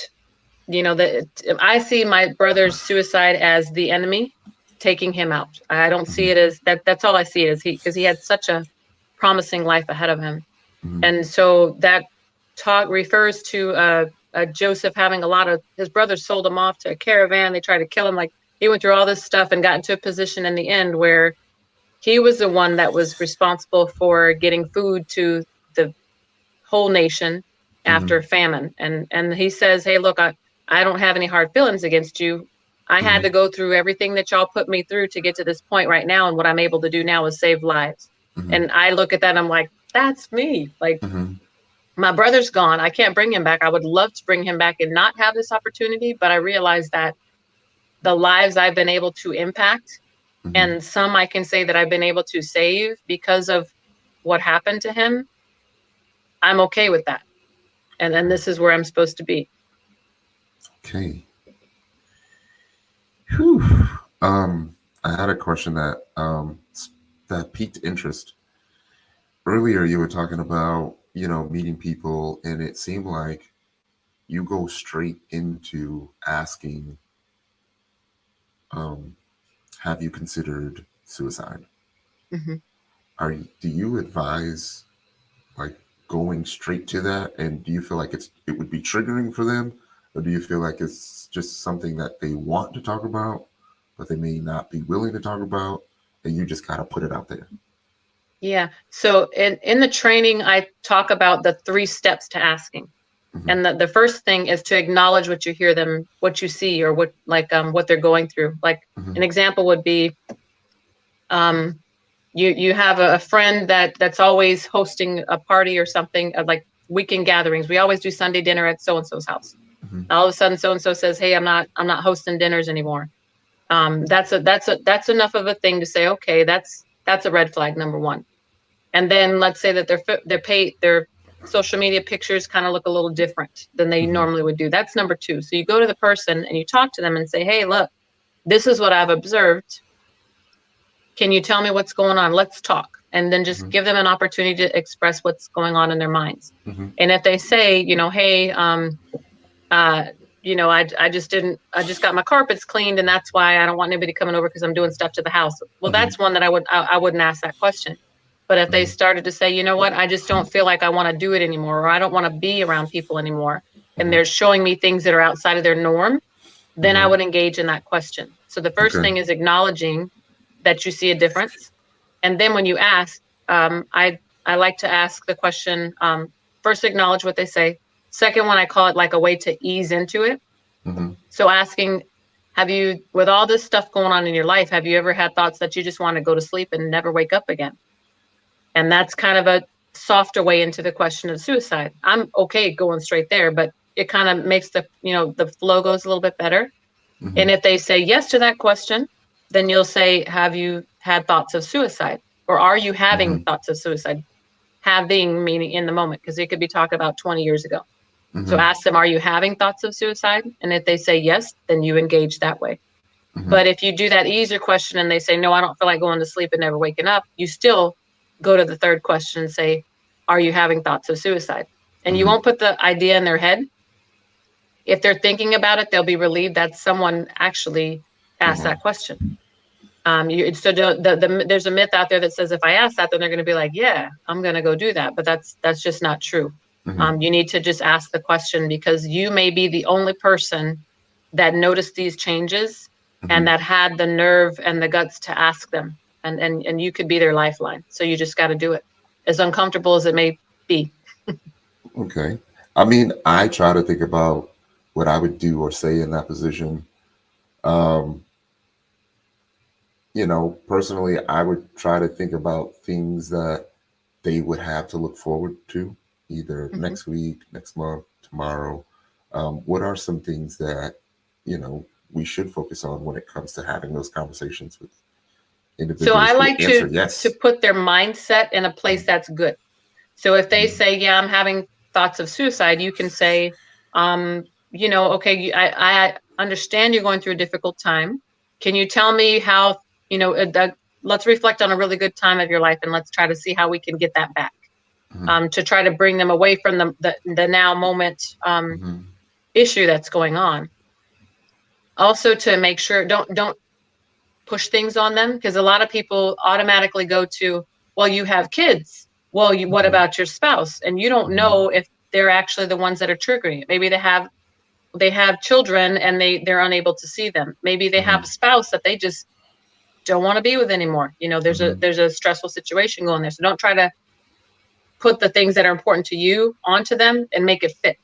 that I see my brother's suicide as the enemy taking him out. I don't see it as that. That's all I see it as, because he had such a promising life ahead of him. Mm-hmm. And so that talk refers to Joseph having a lot of his brothers sold him off to a caravan. They tried to kill him. Like, he went through all this stuff and got into a position in the end where he was the one that was responsible for getting food to the whole nation Mm-hmm. after famine. And he says, hey, look, I don't have any hard feelings against you. I had Mm-hmm. to go through everything that y'all put me through to get to this point right now. And what I'm able to do now is save lives. Mm-hmm. And I look at that and I'm like, that's me. Like, Mm-hmm. my brother's gone. I can't bring him back. I would love to bring him back and not have this opportunity, but I realize that the lives I've been able to impact, Mm-hmm. and some I can say that I've been able to save because of what happened to him, I'm okay with that. And then this is where I'm supposed to be. Okay. Whew. I had a question that piqued interest. Earlier, you were talking about, meeting people, and it seemed like you go straight into asking, um, have you considered suicide? Hmm. Do you advise like going straight to that, and do you feel like it would be triggering for them, or do you feel like it's just something that they want to talk about but they may not be willing to talk about, and you just gotta put it out there? Yeah. So in the training, I talk about the 3 steps to asking. Hmm. And the first thing is to acknowledge what you hear them, what you see, or what they're going through. Like Hmm. an example would be, um, you have a friend that's always hosting a party or something, like weekend gatherings. We always do Sunday dinner at so and so's house. Hmm. All of a sudden, so and so says, "Hey, I'm not hosting dinners anymore." That's enough of a thing to say, okay, that's a red flag, number one. And then let's say that their social media pictures kind of look a little different than they Hmm. normally would do. That's number two. So you go to the person and you talk to them and say, hey, look, this is what I've observed. Can you tell me what's going on? Let's talk. And then just Hmm. give them an opportunity to express what's going on in their minds. Hmm. And if they say, hey, uh, I just got my carpets cleaned and that's why I don't want anybody coming over because I'm doing stuff to the house. Well, Hmm. that's one that I wouldn't ask that question. But if they Hmm. started to say, you know what, I just don't feel like I want to do it anymore, or I don't want to be around people anymore, and Hmm. they're showing me things that are outside of their norm, then I Hmm. would engage in that question. So the first Okay. thing is acknowledging that you see a difference. And then when you ask, I like to ask the question, first acknowledge what they say. Second one, I call it like a way to ease into it. Hmm. So asking, with all this stuff going on in your life, have you ever had thoughts that you just want to go to sleep and never wake up again? And that's kind of a softer way into the question of suicide. I'm okay going straight there, but it kind of makes the flow goes a little bit better. Hmm. And if they say yes to that question, then you'll say, have you had thoughts of suicide? Or are you having Hmm. thoughts of suicide? Having meaning in the moment, because it could be talked about 20 years ago. So Hmm. ask them, are you having thoughts of suicide? And if they say yes, then you engage that way. Hmm. But if you do that easier question and they say, no, I don't feel like going to sleep and never waking up, you still go to the third question and say, are you having thoughts of suicide? And you Hmm. won't put the idea in their head. If they're thinking about it, they'll be relieved that someone actually asked Hmm. that question. There's a myth out there that says if I ask that, then they're going to be like, yeah, I'm going to go do that. But that's just not true. Hmm. You need to just ask the question because you may be the only person that noticed these changes and Hmm. that had the nerve and the guts to ask them. And you could be their lifeline. So you just got to do it, as uncomfortable as it may be. Okay. I mean, I try to think about what I would do or say in that position. Um, Personally, I would try to think about things that they would have to look forward to, either Mhm. next week, next month, tomorrow. What are some things that, you know, we should focus on when it comes to having those conversations with So I individuals who like answer to yes? put their mindset in a place that's good. So if they Mhm. say, yeah, I'm having thoughts of suicide, you can say, okay, I understand you're going through a difficult time. Can you tell me how, let's reflect on a really good time of your life and let's try to see how we can get that back. Mhm. To try to bring them away from the now moment Mhm. issue that's going on. Also to make sure don't push things on them because a lot of people automatically go to, well, you have kids. Well, what Mhm. about your spouse? And you don't Mhm. know if they're actually the ones that are triggering it. Maybe they have children and they're unable to see them. Maybe they have Mhm. a spouse that they just don't want to be with anymore. There's a Mhm. there's a stressful situation going there. So don't try to put the things that are important to you onto them and make it fit.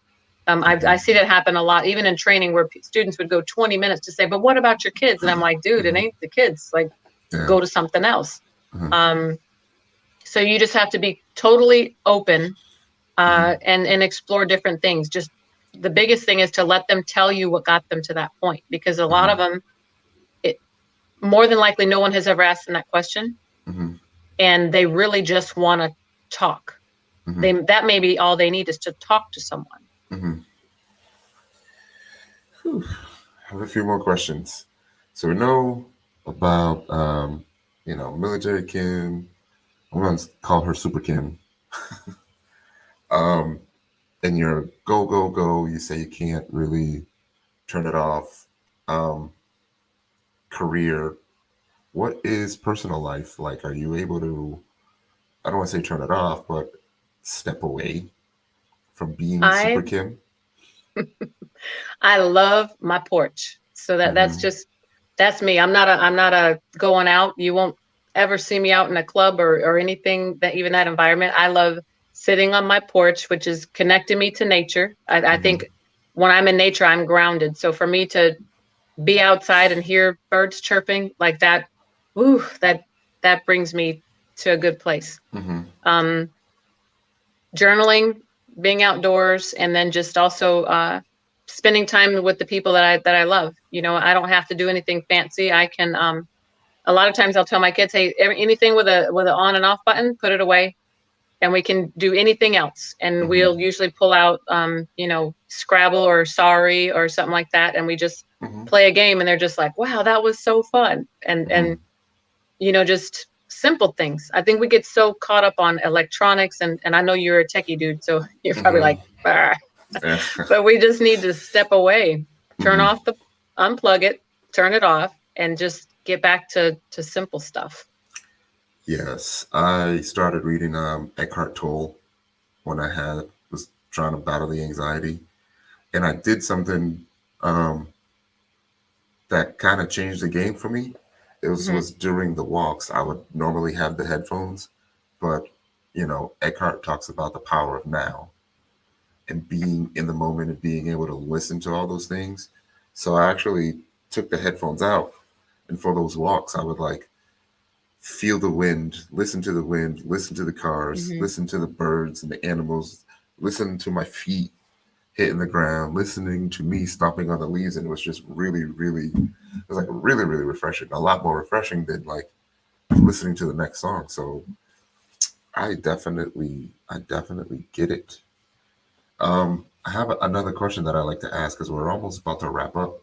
I Okay. see that happen a lot, even in training where students would go 20 minutes to say, but what about your kids? And I'm like, dude, it Mhm. ain't the kids. Like, Yeah. go to something else. Mhm. Um, so you just have to be totally open Mhm. and explore different things. Just the biggest thing is to let them tell you what got them to that point, because a lot Mhm. of them, it, more than likely, no one has ever asked them that question, Mhm. and they really just want to talk. Mm-hmm. that may be all they need is to talk to someone. Mm-hmm. I have a few more questions. So we know about, military Kim. I'm going to call her Super Kim. um, and your go, go, go, you say you can't really turn it off. Um, career. What is personal life like? Are you able to, I don't want to say turn it off, but step away from being Super I Kim? I love my porch. So Mm-hmm. that's me. I'm not a going out. You won't ever see me out in a club or anything that even that environment. I love sitting on my porch, which is connecting me to nature. I Mm-hmm. think when I'm in nature, I'm grounded. So for me to be outside and hear birds chirping like that, woo, that brings me to a good place. Mm-hmm. Um, journaling, being outdoors, and then just also spending time with the people that I love. You know, I don't have to do anything fancy. I can a lot of times I'll tell my kids, hey, anything with an on and off button, put it away, and we can do anything else. And Mm-hmm. we'll usually pull out Scrabble or Sorry or something like that, and we just Mm-hmm. play a game, and they're just like, wow, that was so fun. And Mm-hmm. just simple things. I think we get so caught up on electronics, and I know you're a techie dude, so you're probably Mm-hmm. like, ah. Yeah. But we just need to step away, turn Mm-hmm. off unplug it, turn it off, and just get back to simple stuff. Yes, I started reading Eckhart Tolle when was trying to battle the anxiety, and I did something um, that kind of changed the game for me. It Hmm. was during the walks. I would normally have the headphones, but Eckhart talks about the power of now and being in the moment and being able to listen to all those things. So I actually took the headphones out, and for those walks, I would like feel the wind, listen to the cars, Hmm. listen to the birds and the animals, listen to my feet hitting the ground, listening to me stomping on the leaves. And it was just really, really, it was like really, really refreshing. A lot more refreshing than like listening to the next song. So I definitely get it. I have another question that I like to ask because we're almost about to wrap up.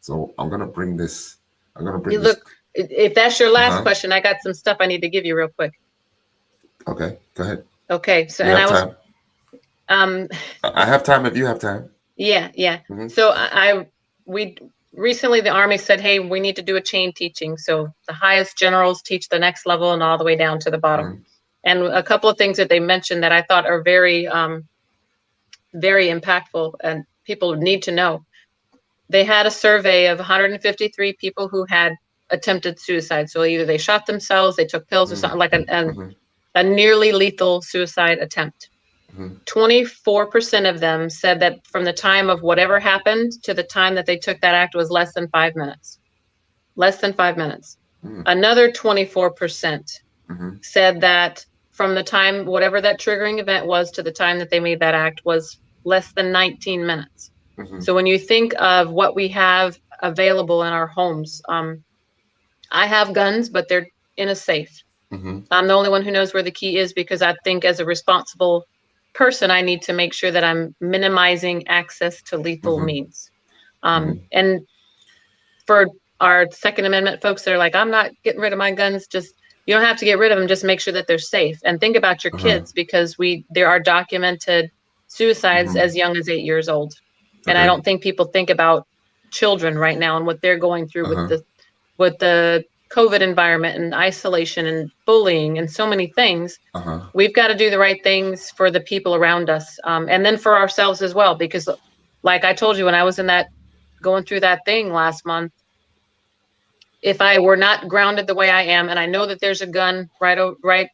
So I'm gonna bring You this. look, if that's your Uh last huh. question, I got some stuff I need to give you real quick. Okay, go ahead. Okay, so We and have I was time. um I have time if you have time. yeah. Hmm. So we recently the Army said, hey, we need to do a chain teaching. So the highest generals teach the next level and all the way down to the bottom. Hmm. And a couple of things that they mentioned that I thought are very impactful and people need to know. They had a survey of 153 people who had attempted suicide. So either they shot themselves, they took pills or something like Hmm. a nearly lethal suicide attempt. Hmm. 24% of them said that from the time of whatever happened to the time that they took that act was less than 5 minutes. Less than 5 minutes. Hmm. Another 24% Hmm. said that from the time, whatever that triggering event was, to the time that they made that act was less than 19 minutes. Hmm. So when you think of what we have available in our homes, I have guns, but they're in a safe. Hmm. I'm the only one who knows where the key is because I think as a responsible person, I need to make sure that I'm minimizing access to lethal Hmm. means. Hmm. And for our Second Amendment folks that are like, I'm not getting rid of my guns, just you don't have to get rid of them, just make sure that they're safe. And think about your Uh-huh. kids because there are documented suicides Hmm. as young as 8 years old. And I Okay. don't think people think about children right now and what they're going through Uh-huh. with the COVID environment and isolation and bullying and so many things. Uh-huh. We've got to do the right things for the people around us, and then for ourselves as well. Because, like I told you, when I was in that going through that thing last month, if I were not grounded the way I am, and I know that there's a gun right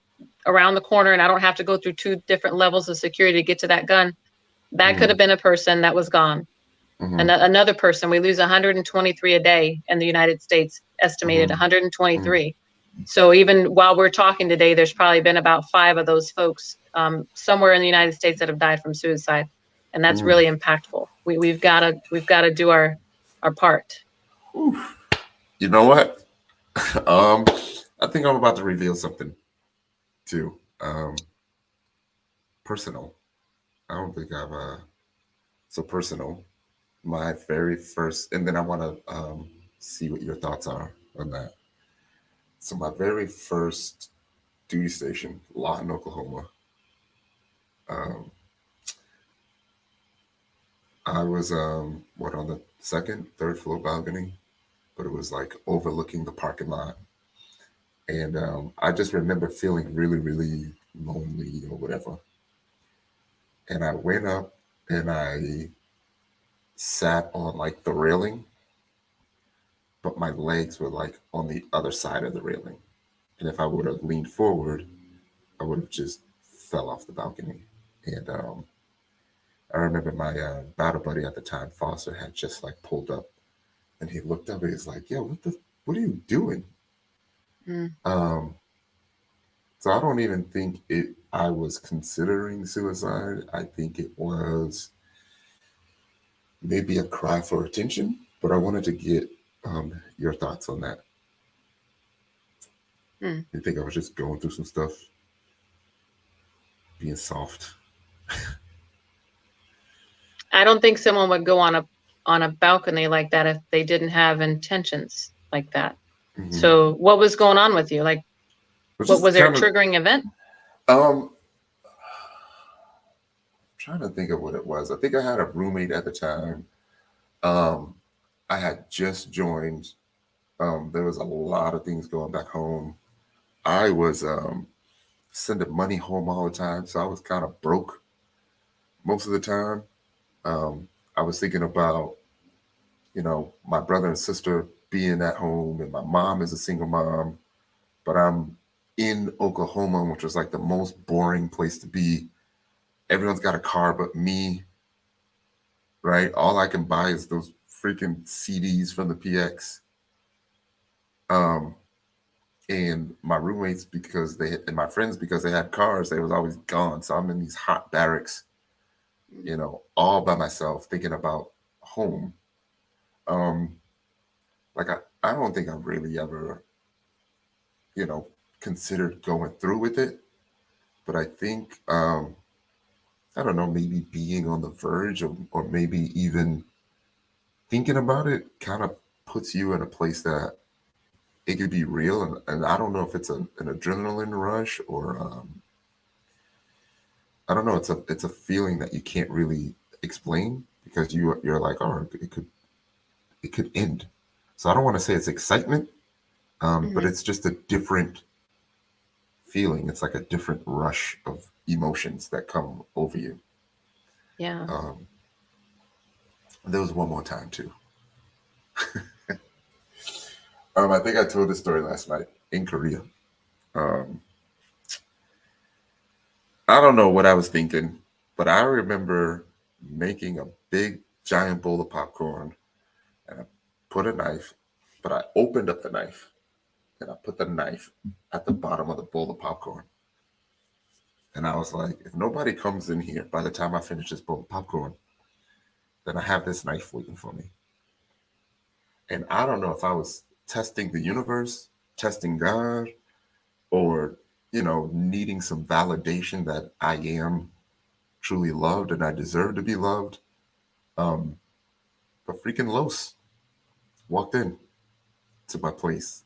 around the corner, and I don't have to go through two different levels of security to get to that gun, that could Hmm. have been a person that was gone. Hmm. Another person, we lose 123 a day in the United States, estimated Hmm. Hmm. 123. So even while we're talking today, there's probably been about 5 of those folks somewhere in the United States that have died from suicide, and that's Oof. really impactful. We've got to do our part. Oof. You know what? um, I think I'm about to reveal something too. personal. I don't think I've so personal. My very first, and then I want to see what your thoughts are on that. So my very first duty station, Lawton, Oklahoma. Um, I was what, on the second, third floor balcony, but it was like overlooking the parking lot, and I just remember feeling really, really lonely or whatever. And I went up and I sat on like the railing, but my legs were like on the other side of the railing. And if I would have leaned forward, I would have just fell off the balcony. And I remember my battle buddy at the time, Foster, had just like pulled up, and he looked up and he's like, "Yo, what are you doing?" Mm. Um, so I don't even think I was considering suicide. I think it was maybe a cry for attention, but I wanted to get your thoughts on that. Mm. You think I was just going through some stuff, being soft? I don't think someone would go on a balcony like that if they didn't have intentions like that. Mm-hmm. So what was going on with you? Like, what was there a triggering event? I'm trying to think of what it was. I think I had a roommate at the time. I had just joined. There was a lot of things going back home. I was sending money home all the time, so I was kind of broke most of the time. I was thinking about, my brother and sister being at home, and my mom is a single mom, but I'm in Oklahoma, which was like the most boring place to be. Everyone's got a car but me, right? All I can buy is those freaking CDs from the PX. Um, and my roommates, and my friends, because they had cars, they was always gone. So I'm in these hot barracks, all by myself, thinking about home. Um, like I don't think I've really ever, considered going through with it, but I think I don't know, maybe being on the verge, or maybe even thinking about it kind of puts you in a place that it could be real. And I don't know if it's an adrenaline rush, or I don't know. It's a feeling that you can't really explain, because you're like, oh, it could end. So I don't want to say it's excitement, but it's just a different feeling. It's like a different rush of emotions that come over you. Yeah. There was one more time too. I think I told this story last night in Korea. Um, I don't know what I was thinking, but I remember making a big giant bowl of popcorn, and I put a knife, but I opened up the knife and I put the knife at the bottom of the bowl of popcorn. And I was like, if nobody comes in here by the time I finish this bowl of popcorn, then I have this knife waiting for me. And I don't know if I was testing the universe, testing God, or, needing some validation that I am truly loved and I deserve to be loved. Um, but freaking Los walked in to my place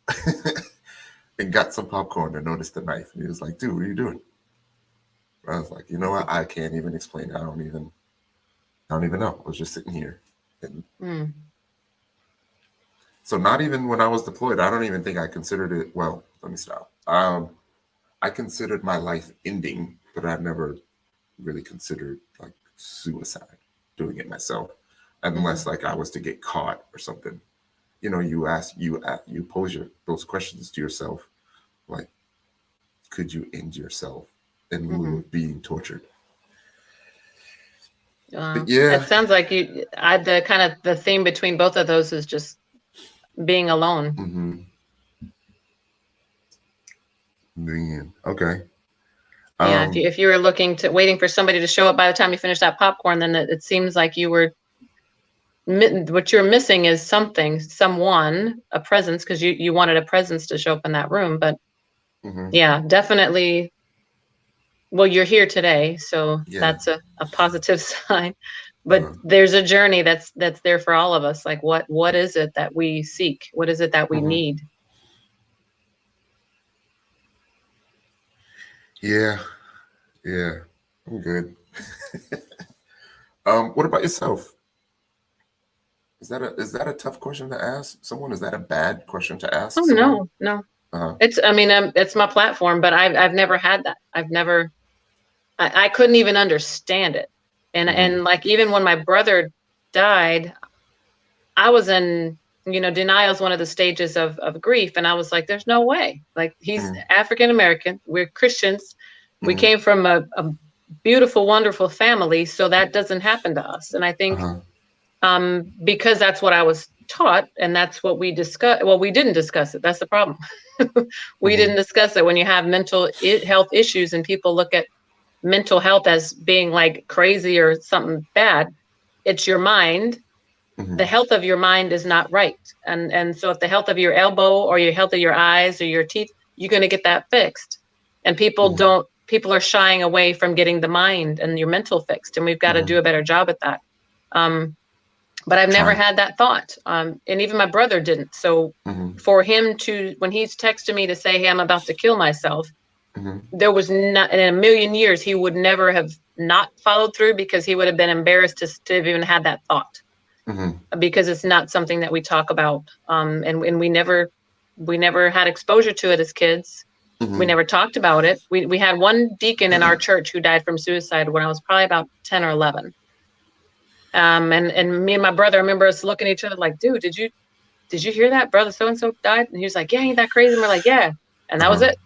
and got some popcorn and noticed the knife. And he was like, dude, what are you doing? I was like, you know what? I can't even explain it. I don't even know. I was just sitting here. And so not even when I was deployed, I don't even think I considered it. Well, let me stop. I considered my life ending, but I never really considered like suicide, doing it myself, unless like I was to get caught or something. You pose those questions to yourself, like, could you end yourself in lieu of being tortured? But yeah, It sounds like the theme between both of those is just being alone. Man, okay. Yeah, if you were waiting for somebody to show up by the time you finish that popcorn, then it seems like what you're missing is someone, a presence, because you wanted a presence to show up in that room. But yeah, definitely well, you're here today, so Yeah. that's a positive sign. But Uh-huh. there's a journey that's there for all of us. Like what is it that we seek? What is it that we Mhm. need? Yeah. Yeah. I'm good. What about yourself? Is that a tough question to ask someone? Is that a bad question to Oh ask someone? no, no. Uh-huh. It's I mean, it's my platform, but I've never had that. I've never I couldn't even understand it. Mhm. And like even when my brother died, I was in, denial is one of the stages of grief. And I was like, there's no way. Like he's Mhm. African American. We're Christians. We Mhm. came from a beautiful, wonderful family. So that doesn't happen to us. And I think Uh-huh. because that's what I was taught and that's what we discussed. Well, we didn't discuss it. That's the problem. We Mhm. didn't discuss it. When you have mental health issues and people look at mental health as being like crazy or something bad, it's your mind. The Mhm. health of your mind is not right. And so if the health of your elbow or your health of your eyes or your teeth, you're going to get that fixed. And Mhm. people are shying away from getting the mind and your mental fixed. And we've got to do Mhm. a better job at that. Um, but I've never Trying. had that thought. And even my brother didn't. So Mhm. for him to, when he's texting me to say, hey, I'm about to kill myself, Mhm. there was not in a million years, he would never have not followed through because he would have been embarrassed to have even had that thought, Mhm. because it's not something that we talk about. And we never had exposure to it as kids. We Mhm. never talked about it. We had one deacon in our church who died from suicide when I was probably about 10 or 11. And me and my brother, I remember us looking at each other like, dude, did you hear that? Brother so and so died? And he was like, yeah, ain't that crazy? And we're like, yeah. And that was Uh-huh. it.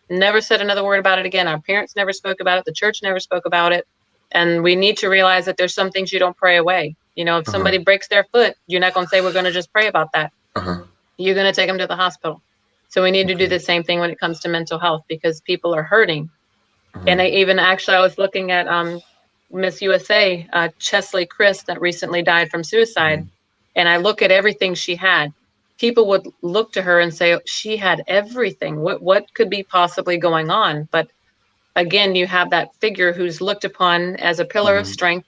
Never said another word about it again. Our parents never spoke about it. The church never spoke about it. And we need to realize that there's some things you don't pray away. If Uh-huh. somebody breaks their foot, you're not going to say, we're going to just pray about that. Uh-huh. You're going to take them to the hospital. So we need to do Okay. the same thing when it comes to mental health, because people are hurting. Uh-huh. And I was looking at Miss USA, Chesley Chris, that recently died from suicide. Mhm. And I look at everything she had. People would look to her and say, oh, she had everything. What could be possibly going on? But again, you have that figure who's looked upon as a pillar of Mhm. strength,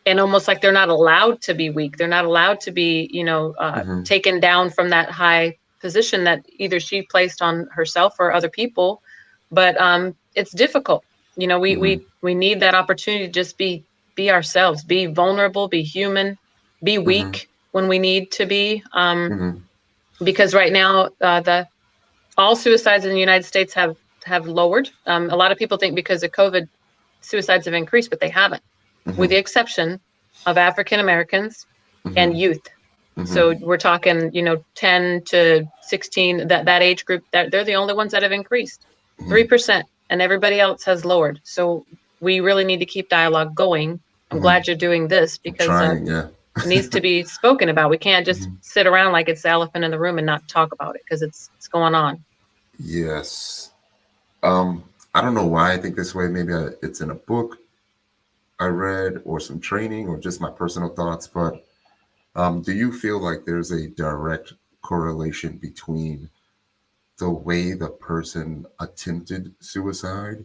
and almost like they're not allowed to be weak. They're not allowed to be, Mhm. taken down from that high position that either she placed on herself or other people. But it's difficult. Mhm. We need that opportunity to just be ourselves, be vulnerable, be human, be Mhm. weak when we need to be. Mhm. Because right now, the all suicides in the United States have lowered. A lot of people think because of COVID, suicides have increased, but they haven't, with the Mhm. exception of African Americans and Mhm. youth. So Mhm. we're talking, 10 to 16, that age group, that they're the only ones that have increased Mhm. 3%, and everybody else has lowered. So we really need to keep dialogue going. I'm Mhm. glad you're doing this I'm because trying, yeah. it needs to be spoken about. We can't just Mhm. sit around like it's the elephant in the room and not talk about it, because it's going on. Yes. I don't know why I think this way. Maybe it's in a book I read or some training or just my personal thoughts, but do you feel like there's a direct correlation between the way the person attempted suicide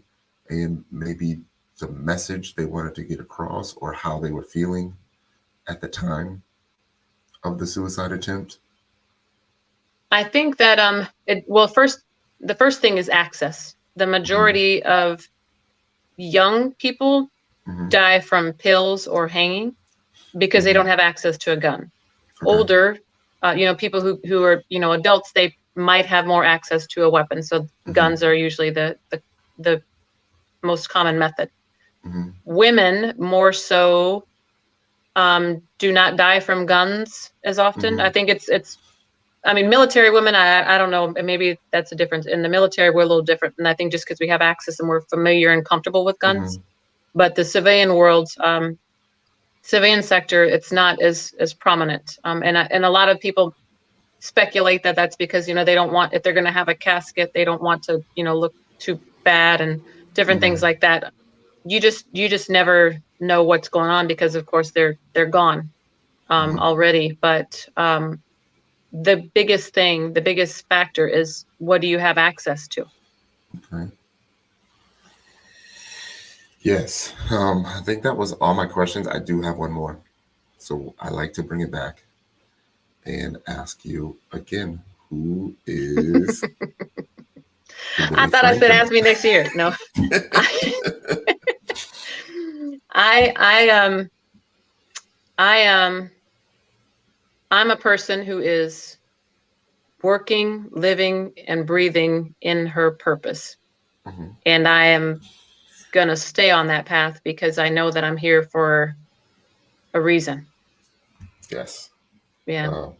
and maybe the message they wanted to get across or how they were feeling at the time of the suicide attempt? I think that the first thing is access. The Hmm. majority of young people Hmm. die from pills or hanging because they Hmm. don't have access to a gun. Okay. Older, people who are, adults, they might have more access to a weapon. So Hmm. guns are usually the most common method. Hmm. Women more so do not die from guns as often. Hmm. I think it's I mean, military women, I don't know, maybe that's a difference. In the military, we're a little different. And I think just because we have access and we're familiar and comfortable with guns. Hmm. But the civilian world, civilian sector, it's not as prominent. And a lot of people speculate that that's because, they don't want, if they're going to have a casket, they don't want to, look too bad and different things Hmm. like that. You just never know what's going on because, of course, they're gone Hmm. already. But the biggest factor is, what do you have access to? Okay. Yes. I think that was all my questions. I do have one more. So I like to bring it back and ask you again, who is I Kimberly thought I said Franco? ask me next year. No, I I I'm a person who is working, living, and breathing in her purpose, Mhm. and I am gonna stay on that path because I know that I'm here for a reason. Yes. Yeah. Uh,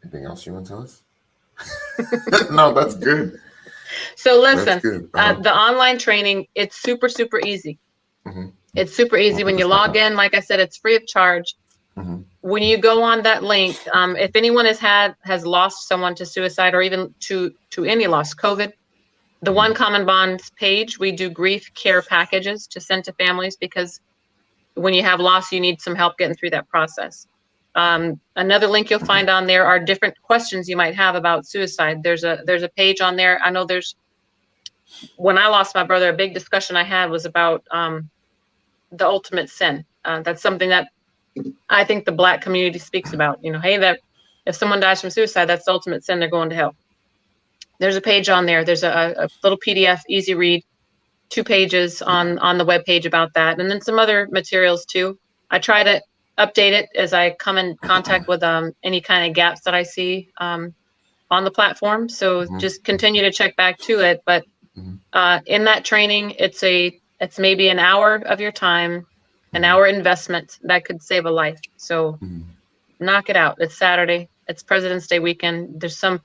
anything else you want to tell us? No, that's good. So That's listen, good. the online training, it's super, super easy. Hmm. It's super We'll easy put when you this back log up. in. Like I said, it's free of charge. Hmm. When you go on that link, if anyone has lost someone to suicide or even to any loss, COVID, the Hmm. One Common Bonds page, we do grief care packages to send to families because when you have loss, you need some help getting through that process. Another link you'll find on there are different questions you might have about suicide. There's a page on there. I know there's when I lost my brother, a big discussion I had was about the ultimate sin. That's something that I think the Black community speaks about. You know, hey, that if someone dies from suicide, that's the ultimate sin. They're going to hell. There's a page on there. There's a little PDF, easy read, 2 pages on the web page about that, and then some other materials too. I try to update it as I come in contact with any kind of gaps that I see on the platform. So Hmm. just continue to check back to it. But Hmm. in that training, it's maybe an hour of your time, an Hmm. hour investment that could save a life. So Hmm. knock it out. It's Saturday. It's President's Day weekend. There's some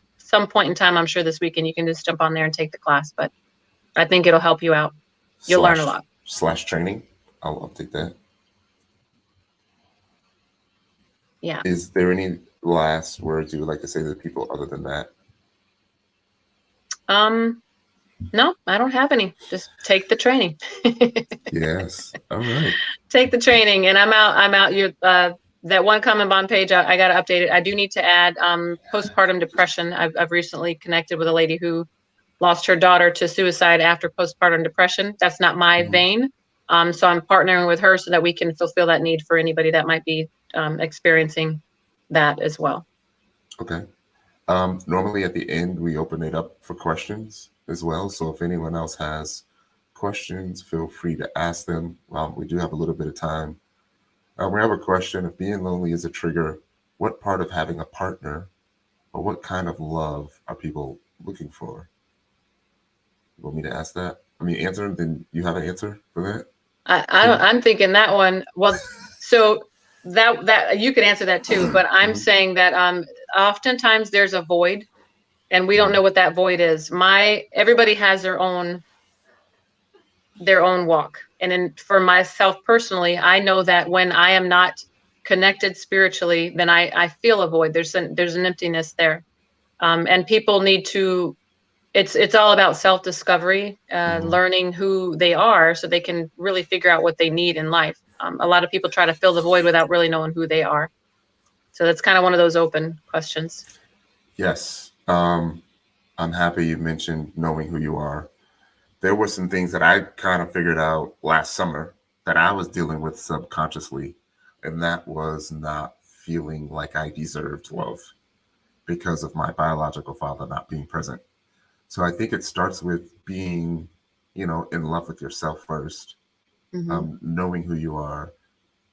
point in time, I'm sure this weekend you can just jump on there and take the class. But I think it'll help you out. You'll learn a Slash lot. slash training. I'll update that. Yeah. Is there any last words you would like to say to people other than that? Um. No, I don't have any. Just take the training. Yes. All right. Take the training, and I'm out. I'm out. You that One Common Bond page. I got to update it. I do need to add postpartum depression. I've recently connected with a lady who lost her daughter to suicide after postpartum depression. That's not my Mhm. vein. So I'm partnering with her so that we can fulfill that need for anybody that might be experiencing that as well. Okay. Normally at the end, we open it up for questions as well. So if anyone else has questions, feel free to ask them. We do have a little bit of time. We have a question. If being lonely is a trigger, what part of having a partner or what kind of love are people looking for? You want me to ask that? I mean, answer, then you have an answer for that, Kim? I'm thinking that one. Well, so that you could answer that too, but I'm Mhm. saying that oftentimes there's a void and we don't Mhm. know what that void is. My everybody has their own walk. And in, for myself personally, I know that when I am not connected spiritually, then I feel a void. There's an emptiness there. And people need to it's all about self-discovery, Mhm. learning who they are so they can really figure out what they need in life. A lot of people try to fill the void without really knowing who they are. So that's kind of one of those open questions. Yes. I'm happy you mentioned knowing who you are. There were some things that I kind of figured out last summer that I was dealing with subconsciously, and that was not feeling like I deserved love because of my biological father not being present. So I think it starts with being, in love with yourself first, Hmm. knowing who you are,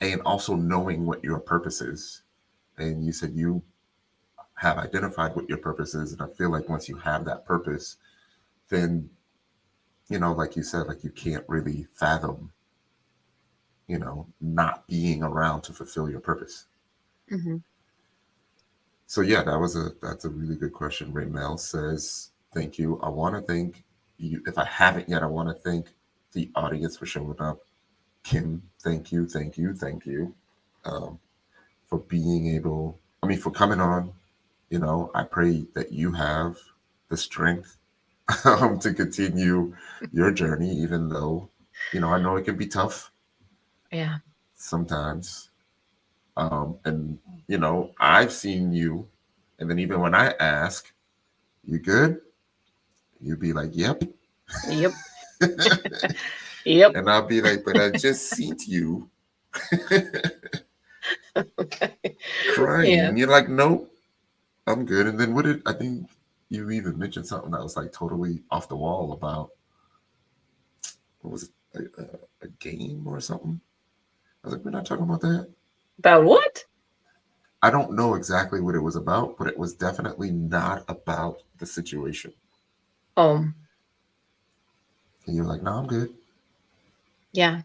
and also knowing what your purpose is. And you said you have identified what your purpose is, and I feel like once you have that purpose, then like you said, like you can't really fathom not being around to fulfill your purpose. Hmm. So yeah, that's a really good question. Raymel says, "Thank you. I want to thank you. If I haven't yet, I want to thank the audience for showing up. Kim, thank you, thank you, thank you, um, for being able. I mean, for coming on. I pray that you have the strength to continue your journey, even though I know it can be tough Yeah. sometimes. And I've seen you, and then even when I ask, "You good?" You'd be like, "Yep." Yep. Yep. And I'll be like, but I just seen you crying. Yeah. And you're like, nope, I'm good. And then I think you even mentioned something that was like totally off the wall about, what was it, a game or something? I was like, we're not talking about that. About what? I don't know exactly what it was about, but it was definitely not about the situation. Oh, And you're like, no, I'm good. yeah.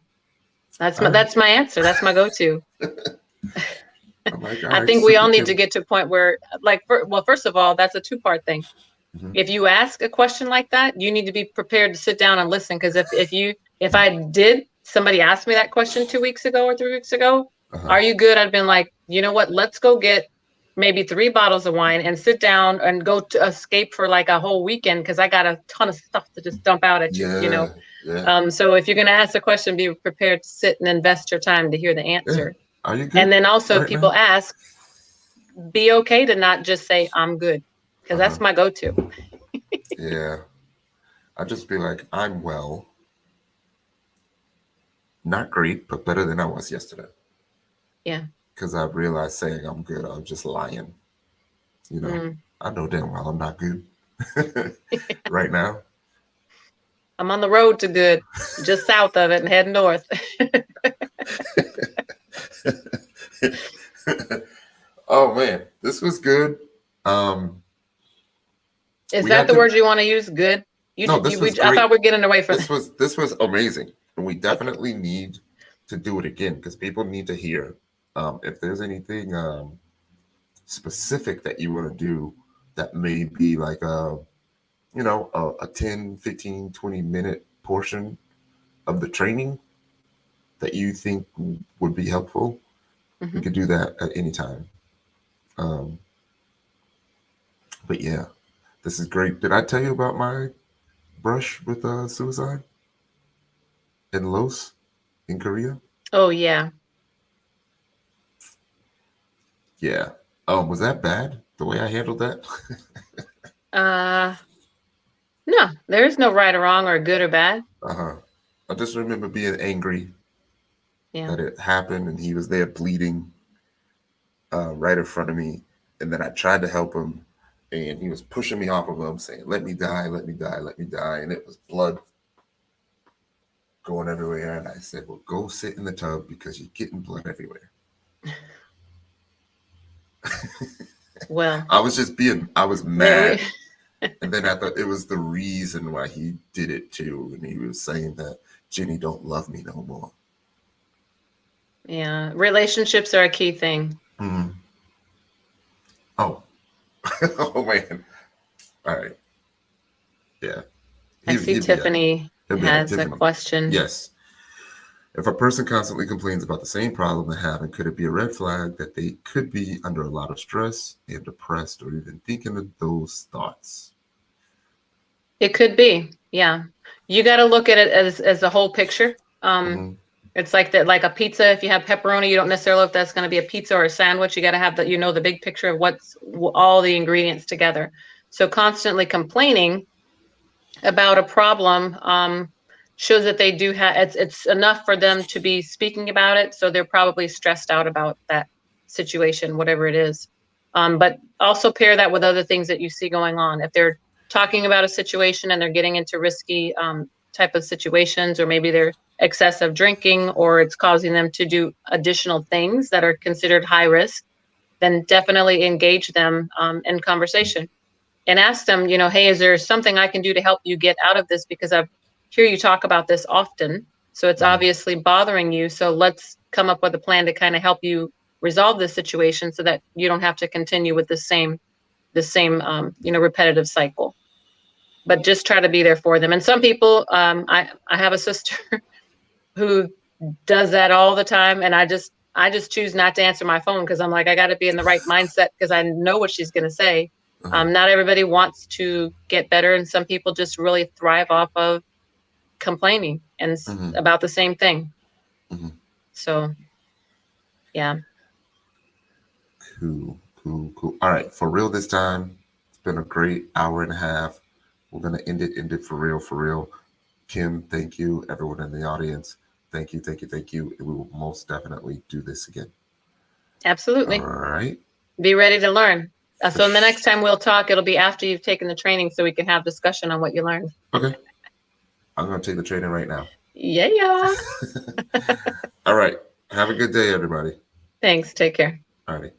All right. That's my answer. That's my go-to. I'm like, all I right, think we Super all need to Kim. get to a point where, like, well, first of all, that's a two-part thing. Hmm. If you ask a question like that, you need to be prepared to sit down and listen. Because if I did, somebody asked me that question 2 weeks ago or 3 weeks ago, Uh-huh. are you good? I'd been like, you know what? Let's go get maybe 3 bottles of wine and sit down and go to escape for like a whole weekend because I got a ton of stuff to just dump out at you, you know. Yeah, yeah, So if you're going to ask a question, be prepared to sit and invest your time to hear the yeah. answer. Are you And good then also, if right people now? ask, be okay to not just say I'm good, because Uh-huh. that's my go-to. Yeah. I just be like, I'm well. Not great, but better than I was yesterday. Yeah. Because I realized saying I'm good, I'm just lying. You know, Mm. I know damn well I'm not good right now. I'm on the road to good, just south of it and heading north. Oh man, this was good. Um, Is we that had the to. word you want to use? Good. No, this was I great. thought we're getting away from. This was amazing, and we Okay. definitely need to do it again because people need to hear. If there's anything specific that you want to do that may be like a 10, 15, 20 minute portion of the training that you think would be helpful, we Hmm. could do that at any time. Um, but yeah, this is great. Did I tell you about my brush with suicide in Laos in Korea? Oh yeah. Yeah. Was that bad? The way I handled that? Uh, no, there is no right or wrong or good or bad. Uh-huh. I just remember being angry Yeah. that it happened and he was there bleeding right in front of me. And then I tried to help him and he was pushing me off of him saying, let me die, let me die, let me die. And it was blood going everywhere. And I said, well, go sit in the tub because you're getting blood everywhere. Well, I was there we. mad. And then I thought it was the reason why he did it too. And he was saying that Jenny don't love me no more. Yeah, relationships are a key thing. Mm. Oh, oh man. All right. Yeah. I see He'd be all right. Tiffany He'll be all right. has a Tiffany. question. Yes. If a person constantly complains about the same problem they're having, could it be a red flag that they could be under a lot of stress and depressed or even thinking of those thoughts? It could be. Yeah. You got to look at it as a whole picture. Um, Mm-hmm. It's like that, like a pizza. If you have pepperoni, you don't necessarily know if that's going to be a pizza or a sandwich. You got to have the big picture of what's all the ingredients together. So constantly complaining about a problem shows that they do have it's enough for them to be speaking about it. So they're probably stressed out about that situation, whatever it is. But also pair that with other things that you see going on. If they're talking about a situation and they're getting into risky type of situations, or maybe they're excessive drinking, or it's causing them to do additional things that are considered high risk, then definitely engage them in conversation and ask them, hey, is there something I can do to help you get out of this? Because I hear you talk about this often. So it's Mm-hmm. obviously bothering you. So let's come up with a plan to kind of help you resolve this situation so that you don't have to continue with the same repetitive cycle. But just try to be there for them. And some people, I have a sister who does that all the time, and I just choose not to answer my phone because I'm like, I got to be in the right mindset because I know what she's going to say. Uh-huh. Not everybody wants to get better, and some people just really thrive off of complaining and Mm-hmm. about the same thing. Mm-hmm. So, yeah. Cool, cool, cool. All right, for real this time. It's been a great hour and a half. We're gonna end it for real, for real. Kim, thank you. Everyone in the audience, thank you, thank you, thank you. We will most definitely do this again. Absolutely. All right. Be ready to learn. For So the next time we'll talk, it'll be after you've taken the training so we can have discussion on what you learned. Okay. I'm going to take the training right now. Yeah. All right. Have a good day, everybody. Thanks. Take care. All righty.